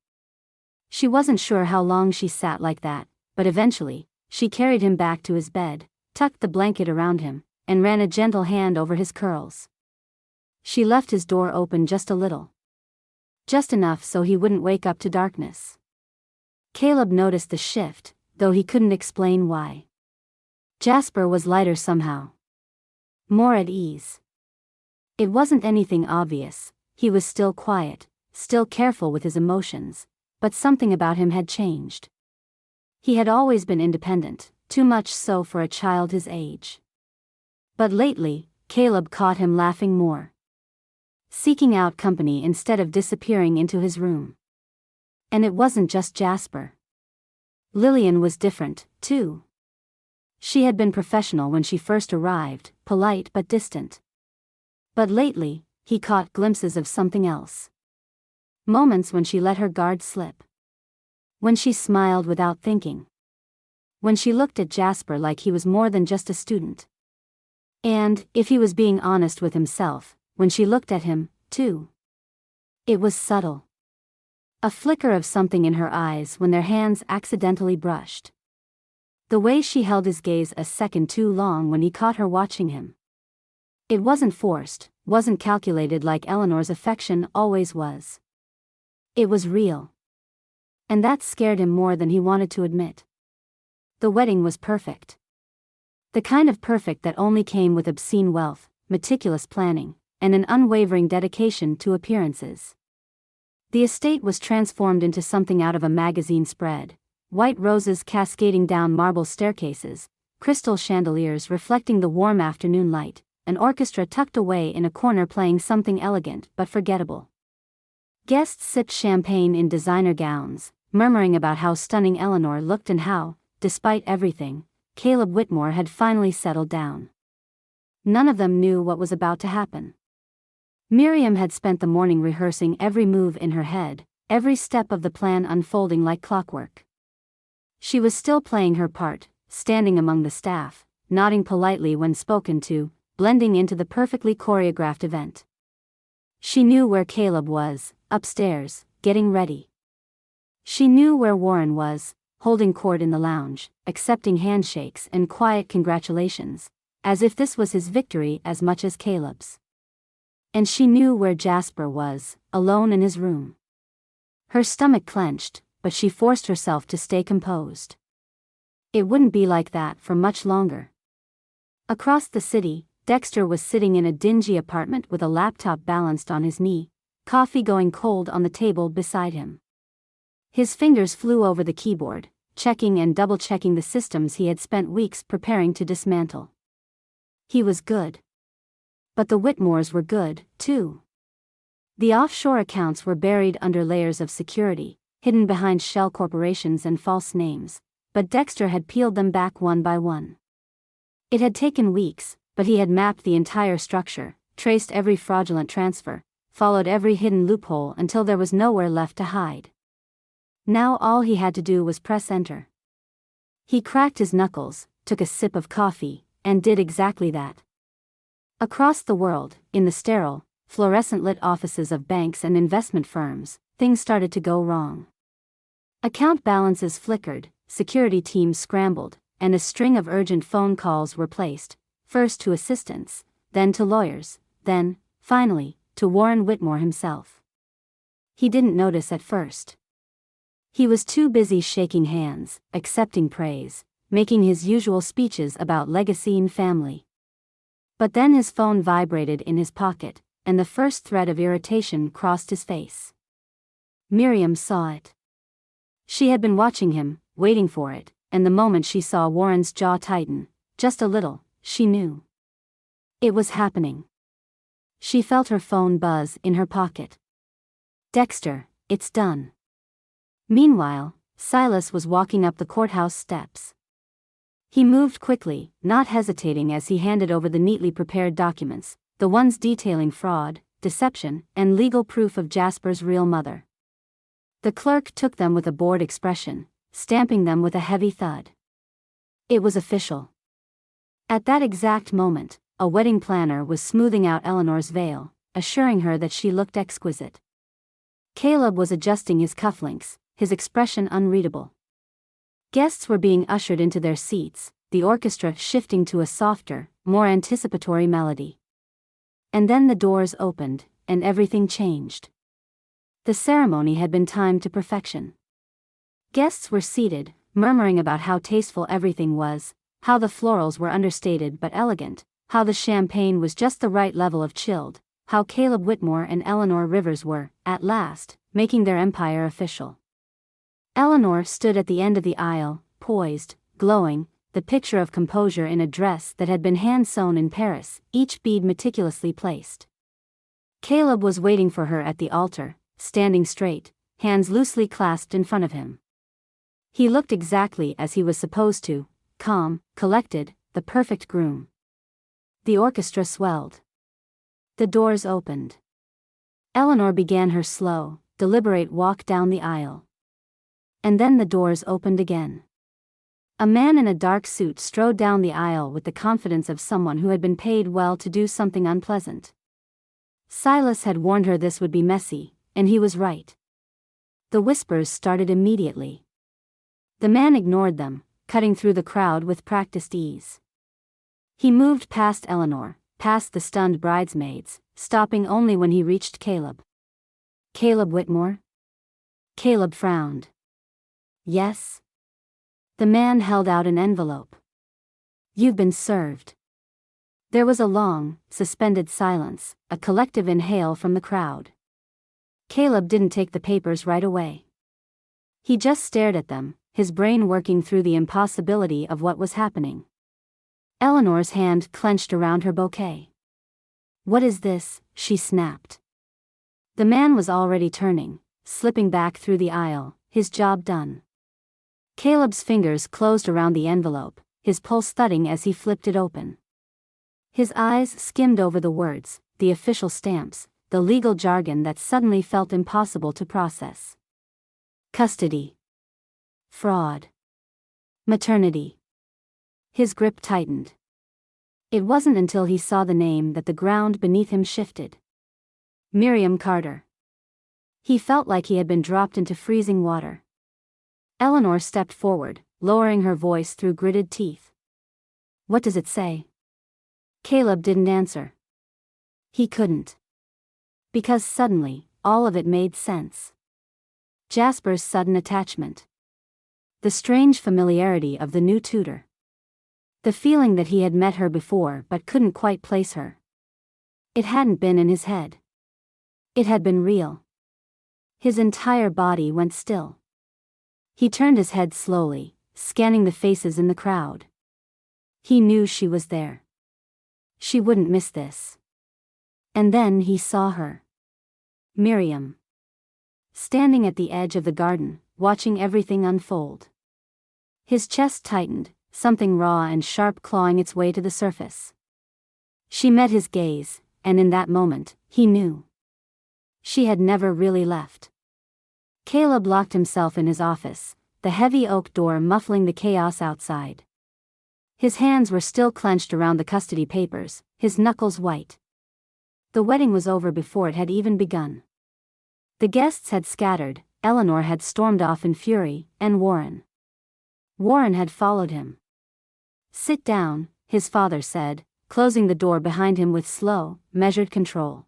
She wasn't sure how long she sat like that, but eventually, she carried him back to his bed, tucked the blanket around him, and ran a gentle hand over his curls. She left his door open just a little. Just enough so he wouldn't wake up to darkness. Caleb noticed the shift, though he couldn't explain why. Jasper was lighter somehow. More at ease. It wasn't anything obvious, he was still quiet, still careful with his emotions, but something about him had changed. He had always been independent, too much so for a child his age. But lately, Caleb caught him laughing more. Seeking out company instead of disappearing into his room. And it wasn't just Jasper. Lillian was different, too. She had been professional when she first arrived, polite but distant. But lately, he caught glimpses of something else. Moments when she let her guard slip. When she smiled without thinking. When she looked at Jasper like he was more than just a student. And, if he was being honest with himself, when she looked at him, too. It was subtle. A flicker of something in her eyes when their hands accidentally brushed. The way she held his gaze a second too long when he caught her watching him. It wasn't forced, wasn't calculated like Eleanor's affection always was. It was real. And that scared him more than he wanted to admit. The wedding was perfect. The kind of perfect that only came with obscene wealth, meticulous planning, and an unwavering dedication to appearances. The estate was transformed into something out of a magazine spread, white roses cascading down marble staircases, crystal chandeliers reflecting the warm afternoon light, an orchestra tucked away in a corner playing something elegant but forgettable. Guests sipped champagne in designer gowns, murmuring about how stunning Eleanor looked and how, despite everything, Caleb Whitmore had finally settled down. None of them knew what was about to happen. Miriam had spent the morning rehearsing every move in her head, every step of the plan unfolding like clockwork. She was still playing her part, standing among the staff, nodding politely when spoken to, blending into the perfectly choreographed event. She knew where Caleb was, upstairs, getting ready. She knew where Warren was, holding court in the lounge, accepting handshakes and quiet congratulations, as if this was his victory as much as Caleb's. And she knew where Jasper was, alone in his room. Her stomach clenched, but she forced herself to stay composed. It wouldn't be like that for much longer. Across the city, Dexter was sitting in a dingy apartment with a laptop balanced on his knee, coffee going cold on the table beside him. His fingers flew over the keyboard, checking and double-checking the systems he had spent weeks preparing to dismantle. He was good. But the Whitmores were good, too. The offshore accounts were buried under layers of security, hidden behind shell corporations and false names, but Dexter had peeled them back one by one. It had taken weeks, but he had mapped the entire structure, traced every fraudulent transfer, followed every hidden loophole until there was nowhere left to hide. Now all he had to do was press enter. He cracked his knuckles, took a sip of coffee, and did exactly that. Across the world, in the sterile, fluorescent-lit offices of banks and investment firms, things started to go wrong. Account balances flickered, security teams scrambled, and a string of urgent phone calls were placed, first to assistants, then to lawyers, then, finally, to Warren Whitmore himself. He didn't notice at first. He was too busy shaking hands, accepting praise, making his usual speeches about legacy and family. But then his phone vibrated in his pocket, and the first thread of irritation crossed his face. Miriam saw it. She had been watching him, waiting for it, and the moment she saw Warren's jaw tighten, just a little, she knew. It was happening. She felt her phone buzz in her pocket. Dexter, it's done. Meanwhile, Silas was walking up the courthouse steps. He moved quickly, not hesitating as he handed over the neatly prepared documents, the ones detailing fraud, deception, and legal proof of Jasper's real mother. The clerk took them with a bored expression, stamping them with a heavy thud. It was official. At that exact moment, a wedding planner was smoothing out Eleanor's veil, assuring her that she looked exquisite. Caleb was adjusting his cufflinks, his expression unreadable. Guests were being ushered into their seats, the orchestra shifting to a softer, more anticipatory melody. And then the doors opened, and everything changed. The ceremony had been timed to perfection. Guests were seated, murmuring about how tasteful everything was, how the florals were understated but elegant, how the champagne was just the right level of chilled, how Caleb Whitmore and Eleanor Rivers were, at last, making their empire official. Eleanor stood at the end of the aisle, poised, glowing, the picture of composure in a dress that had been hand-sewn in Paris, each bead meticulously placed. Caleb was waiting for her at the altar, standing straight, hands loosely clasped in front of him. He looked exactly as he was supposed to, calm, collected, the perfect groom. The orchestra swelled. The doors opened. Eleanor began her slow, deliberate walk down the aisle. And then the doors opened again. A man in a dark suit strode down the aisle with the confidence of someone who had been paid well to do something unpleasant. Silas had warned her this would be messy, and he was right. The whispers started immediately. The man ignored them, cutting through the crowd with practiced ease. He moved past Eleanor, past the stunned bridesmaids, stopping only when he reached Caleb. "Caleb Whitmore?" Caleb frowned. "Yes?" The man held out an envelope. "You've been served." There was a long, suspended silence, a collective inhale from the crowd. Caleb didn't take the papers right away. He just stared at them, his brain working through the impossibility of what was happening. Eleanor's hand clenched around her bouquet. "What is this?" she snapped. The man was already turning, slipping back through the aisle, his job done. Caleb's fingers closed around the envelope, his pulse thudding as he flipped it open. His eyes skimmed over the words, the official stamps, the legal jargon that suddenly felt impossible to process. Custody. Fraud. Maternity. His grip tightened. It wasn't until he saw the name that the ground beneath him shifted. Miriam Carter. He felt like he had been dropped into freezing water. Eleanor stepped forward, lowering her voice through gritted teeth. "What does it say?" Caleb didn't answer. He couldn't. Because suddenly, all of it made sense. Jasper's sudden attachment. The strange familiarity of the new tutor. The feeling that he had met her before but couldn't quite place her. It hadn't been in his head. It had been real. His entire body went still. He turned his head slowly, scanning the faces in the crowd. He knew she was there. She wouldn't miss this. And then he saw her. Miriam. Standing at the edge of the garden, watching everything unfold. His chest tightened, something raw and sharp clawing its way to the surface. She met his gaze, and in that moment, he knew. She had never really left. Caleb locked himself in his office, the heavy oak door muffling the chaos outside. His hands were still clenched around the custody papers, his knuckles white. The wedding was over before it had even begun. The guests had scattered, Eleanor had stormed off in fury, and Warren had followed him. "Sit down," his father said, closing the door behind him with slow, measured control.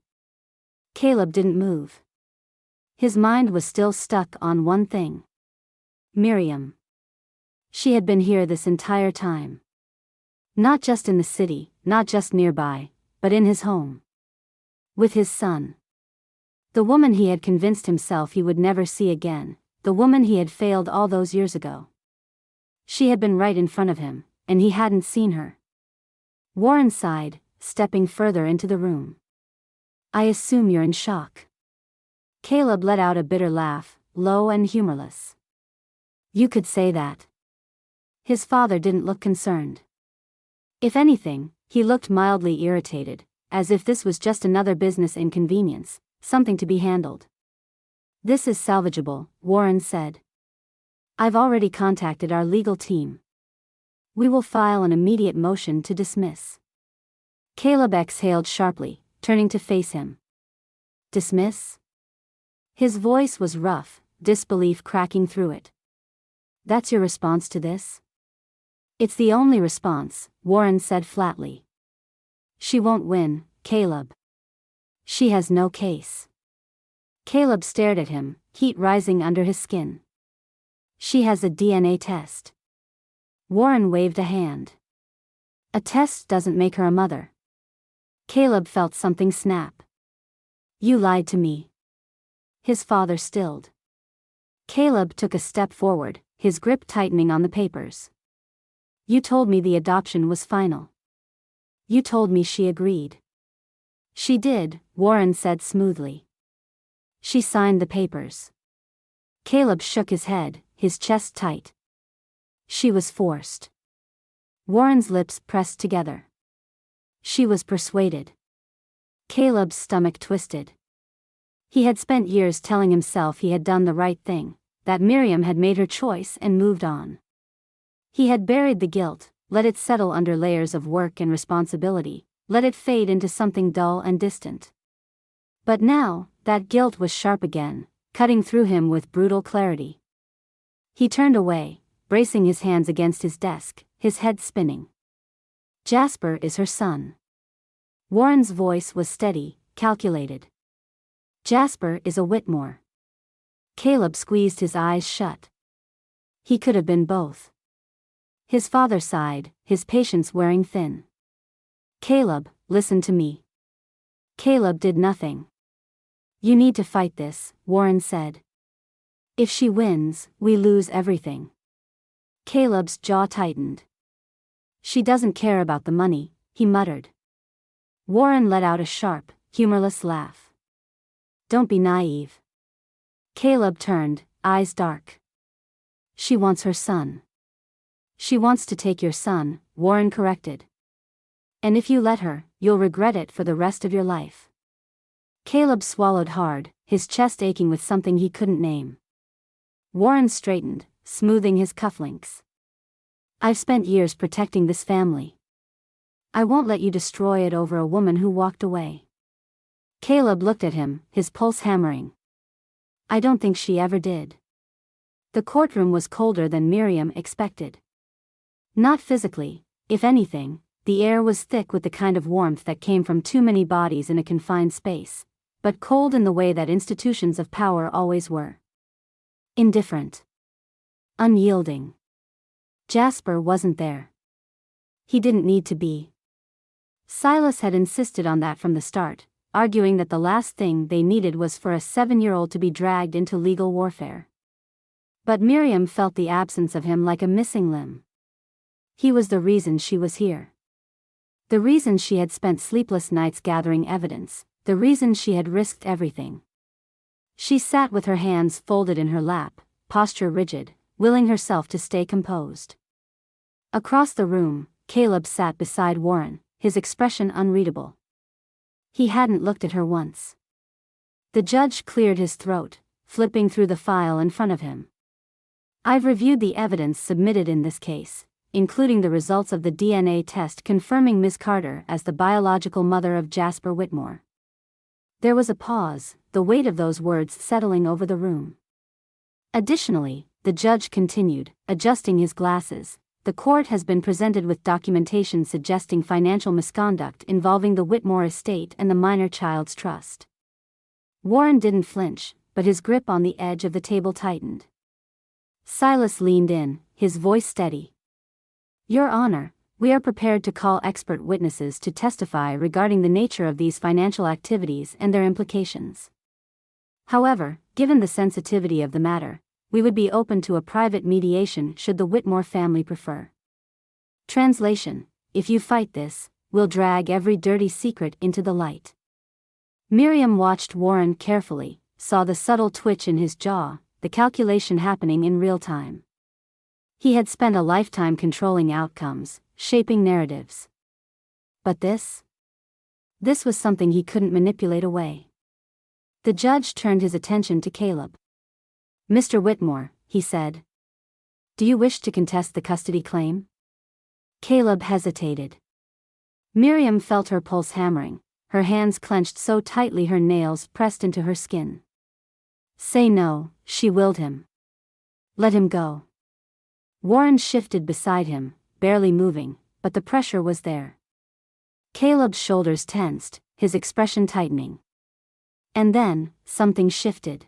Caleb didn't move. His mind was still stuck on one thing. Miriam. She had been here this entire time. Not just in the city, not just nearby, but in his home. With his son. The woman he had convinced himself he would never see again, the woman he had failed all those years ago. She had been right in front of him, and he hadn't seen her. Warren sighed, stepping further into the room. "I assume you're in shock." Caleb let out a bitter laugh, low and humorless. "You could say that." His father didn't look concerned. If anything, he looked mildly irritated, as if this was just another business inconvenience, something to be handled. "This is salvageable," Warren said. "I've already contacted our legal team. We will file an immediate motion to dismiss." Caleb exhaled sharply, turning to face him. Dismiss? His voice was rough, disbelief cracking through it. That's your response to this? It's the only response, Warren said flatly. She won't win, Caleb. She has no case. Caleb stared at him, heat rising under his skin. She has a DNA test. Warren waved a hand. A test doesn't make her a mother. Caleb felt something snap. You lied to me. His father stilled. Caleb took a step forward, his grip tightening on the papers. You told me the adoption was final. You told me she agreed. She did, Warren said smoothly. She signed the papers. Caleb shook his head, his chest tight. She was forced. Warren's lips pressed together. She was persuaded. Caleb's stomach twisted. He had spent years telling himself he had done the right thing, that Miriam had made her choice and moved on. He had buried the guilt, let it settle under layers of work and responsibility, let it fade into something dull and distant. But now, that guilt was sharp again, cutting through him with brutal clarity. He turned away, bracing his hands against his desk, his head spinning. Jasper is her son. Warren's voice was steady, calculated. Jasper is a Whitmore. Caleb squeezed his eyes shut. He could have been both. His father sighed, his patience wearing thin. Caleb, listen to me. Caleb did nothing. You need to fight this, Warren said. If she wins, we lose everything. Caleb's jaw tightened. She doesn't care about the money, he muttered. Warren let out a sharp, humorless laugh. Don't be naive. Caleb turned, eyes dark. She wants her son. She wants to take your son, Warren corrected. And if you let her, you'll regret it for the rest of your life. Caleb swallowed hard, his chest aching with something he couldn't name. Warren straightened, smoothing his cufflinks. I've spent years protecting this family. I won't let you destroy it over a woman who walked away. Caleb looked at him, his pulse hammering. I don't think she ever did. The courtroom was colder than Miriam expected. Not physically, if anything, the air was thick with the kind of warmth that came from too many bodies in a confined space, but cold in the way that institutions of power always were. Indifferent. Unyielding. Jasper wasn't there. He didn't need to be. Silas had insisted on that from the start, arguing that the last thing they needed was for a 7-year-old to be dragged into legal warfare. But Miriam felt the absence of him like a missing limb. He was the reason she was here. The reason she had spent sleepless nights gathering evidence, the reason she had risked everything. She sat with her hands folded in her lap, posture rigid, willing herself to stay composed. Across the room, Caleb sat beside Warren, his expression unreadable. He hadn't looked at her once. The judge cleared his throat, flipping through the file in front of him. I've reviewed the evidence submitted in this case, including the results of the DNA test confirming Ms. Carter as the biological mother of Jasper Whitmore. There was a pause, the weight of those words settling over the room. Additionally, the judge continued, adjusting his glasses, the court has been presented with documentation suggesting financial misconduct involving the Whitmore estate and the minor child's trust. Warren didn't flinch, but his grip on the edge of the table tightened. Silas leaned in, his voice steady. Your Honor, we are prepared to call expert witnesses to testify regarding the nature of these financial activities and their implications. However, given the sensitivity of the matter, we would be open to a private mediation should the Whitmore family prefer. Translation: if you fight this, we'll drag every dirty secret into the light. Miriam watched Warren carefully, saw the subtle twitch in his jaw, the calculation happening in real time. He had spent a lifetime controlling outcomes, shaping narratives. But this was something he couldn't manipulate away. The judge turned his attention to Caleb. Mr. Whitmore, he said. Do you wish to contest the custody claim? Caleb hesitated. Miriam felt her pulse hammering, her hands clenched so tightly her nails pressed into her skin. Say no, she willed him. Let him go. Warren shifted beside him, barely moving, but the pressure was there. Caleb's shoulders tensed, his expression tightening. And then, something shifted.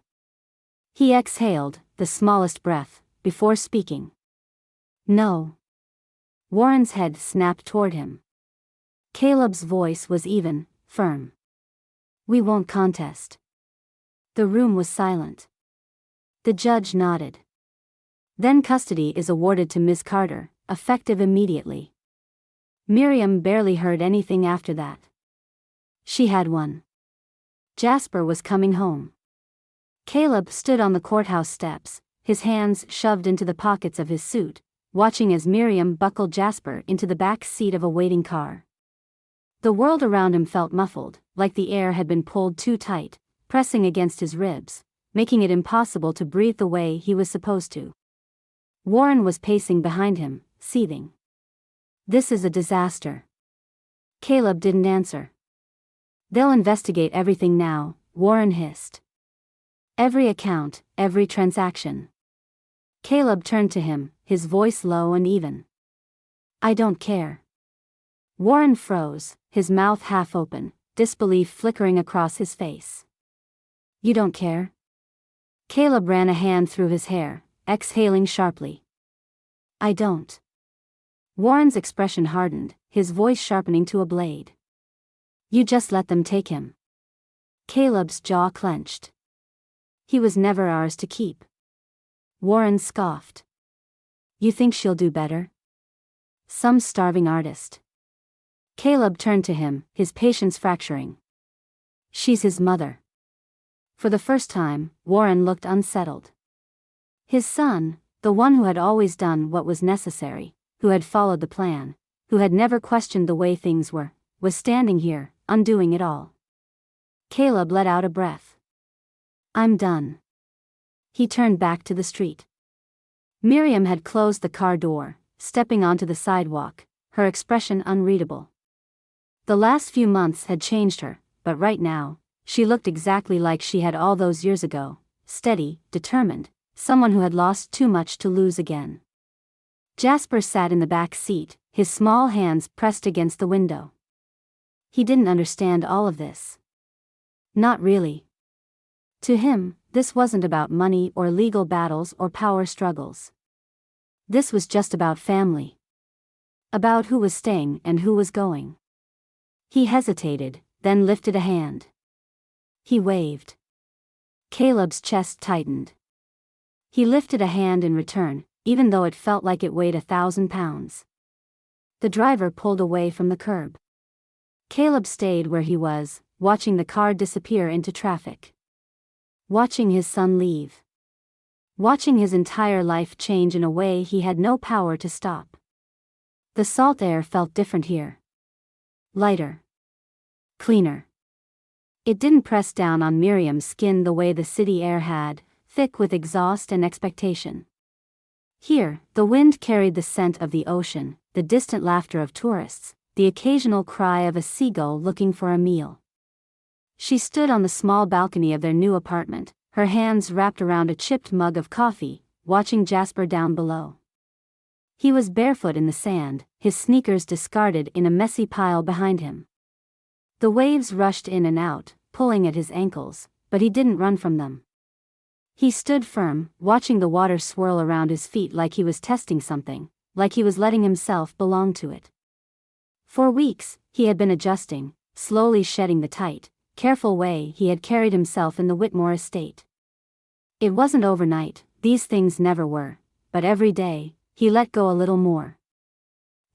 He exhaled, the smallest breath, before speaking. No. Warren's head snapped toward him. Caleb's voice was even, firm. We won't contest. The room was silent. The judge nodded. Then custody is awarded to Ms. Carter, effective immediately. Miriam barely heard anything after that. She had won. Jasper was coming home. Caleb stood on the courthouse steps, his hands shoved into the pockets of his suit, watching as Miriam buckled Jasper into the back seat of a waiting car. The world around him felt muffled, like the air had been pulled too tight, pressing against his ribs, making it impossible to breathe the way he was supposed to. Warren was pacing behind him, seething. This is a disaster. Caleb didn't answer. They'll investigate everything now, Warren hissed. Every account, every transaction. Caleb turned to him, his voice low and even. I don't care. Warren froze, his mouth half open, disbelief flickering across his face. You don't care? Caleb ran a hand through his hair, exhaling sharply. I don't. Warren's expression hardened, his voice sharpening to a blade. You just let them take him. Caleb's jaw clenched. He was never ours to keep. Warren scoffed. You think she'll do better? Some starving artist. Caleb turned to him, his patience fracturing. She's his mother. For the first time, Warren looked unsettled. His son, the one who had always done what was necessary, who had followed the plan, who had never questioned the way things were, was standing here, undoing it all. Caleb let out a breath. I'm done. He turned back to the street. Miriam had closed the car door, stepping onto the sidewalk, her expression unreadable. The last few months had changed her, but right now, she looked exactly like she had all those years ago, steady, determined, someone who had lost too much to lose again. Jasper sat in the back seat, his small hands pressed against the window. He didn't understand all of this. Not really. To him, this wasn't about money or legal battles or power struggles. This was just about family. About who was staying and who was going. He hesitated, then lifted a hand. He waved. Caleb's chest tightened. He lifted a hand in return, even though it felt like it weighed 1,000 pounds. The driver pulled away from the curb. Caleb stayed where he was, watching the car disappear into traffic. Watching his son leave. Watching his entire life change in a way he had no power to stop. The salt air felt different here. Lighter. Cleaner. It didn't press down on Miriam's skin the way the city air had, thick with exhaust and expectation. Here, the wind carried the scent of the ocean, the distant laughter of tourists, the occasional cry of a seagull looking for a meal. She stood on the small balcony of their new apartment, her hands wrapped around a chipped mug of coffee, watching Jasper down below. He was barefoot in the sand, his sneakers discarded in a messy pile behind him. The waves rushed in and out, pulling at his ankles, but he didn't run from them. He stood firm, watching the water swirl around his feet like he was testing something, like he was letting himself belong to it. For weeks, he had been adjusting, slowly shedding the tight, careful way he had carried himself in the Whitmore estate. It wasn't overnight, these things never were, but every day, he let go a little more.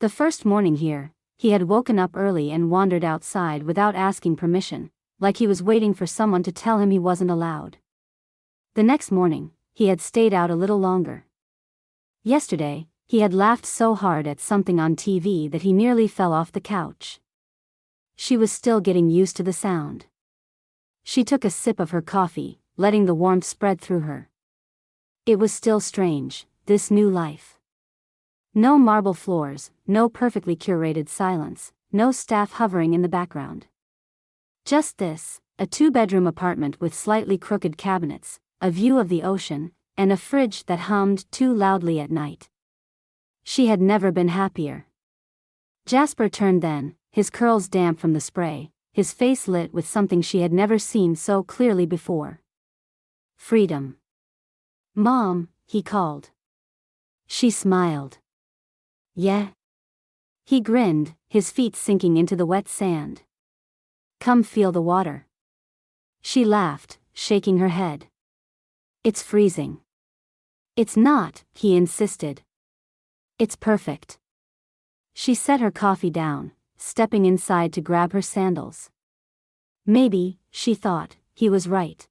The first morning here, he had woken up early and wandered outside without asking permission, like he was waiting for someone to tell him he wasn't allowed. The next morning, he had stayed out a little longer. Yesterday, he had laughed so hard at something on TV that he nearly fell off the couch. She was still getting used to the sound. She took a sip of her coffee, letting the warmth spread through her. It was still strange, this new life. No marble floors, no perfectly curated silence, no staff hovering in the background. Just this, a two-bedroom apartment with slightly crooked cabinets, a view of the ocean, and a fridge that hummed too loudly at night. She had never been happier. Jasper turned then, his curls damp from the spray, his face lit with something she had never seen so clearly before. Freedom. "Mom," he called. She smiled. "Yeah?" He grinned, his feet sinking into the wet sand. "Come feel the water." She laughed, shaking her head. "It's freezing." "It's not," he insisted. "It's perfect." She set her coffee down, stepping inside to grab her sandals. Maybe, she thought, he was right.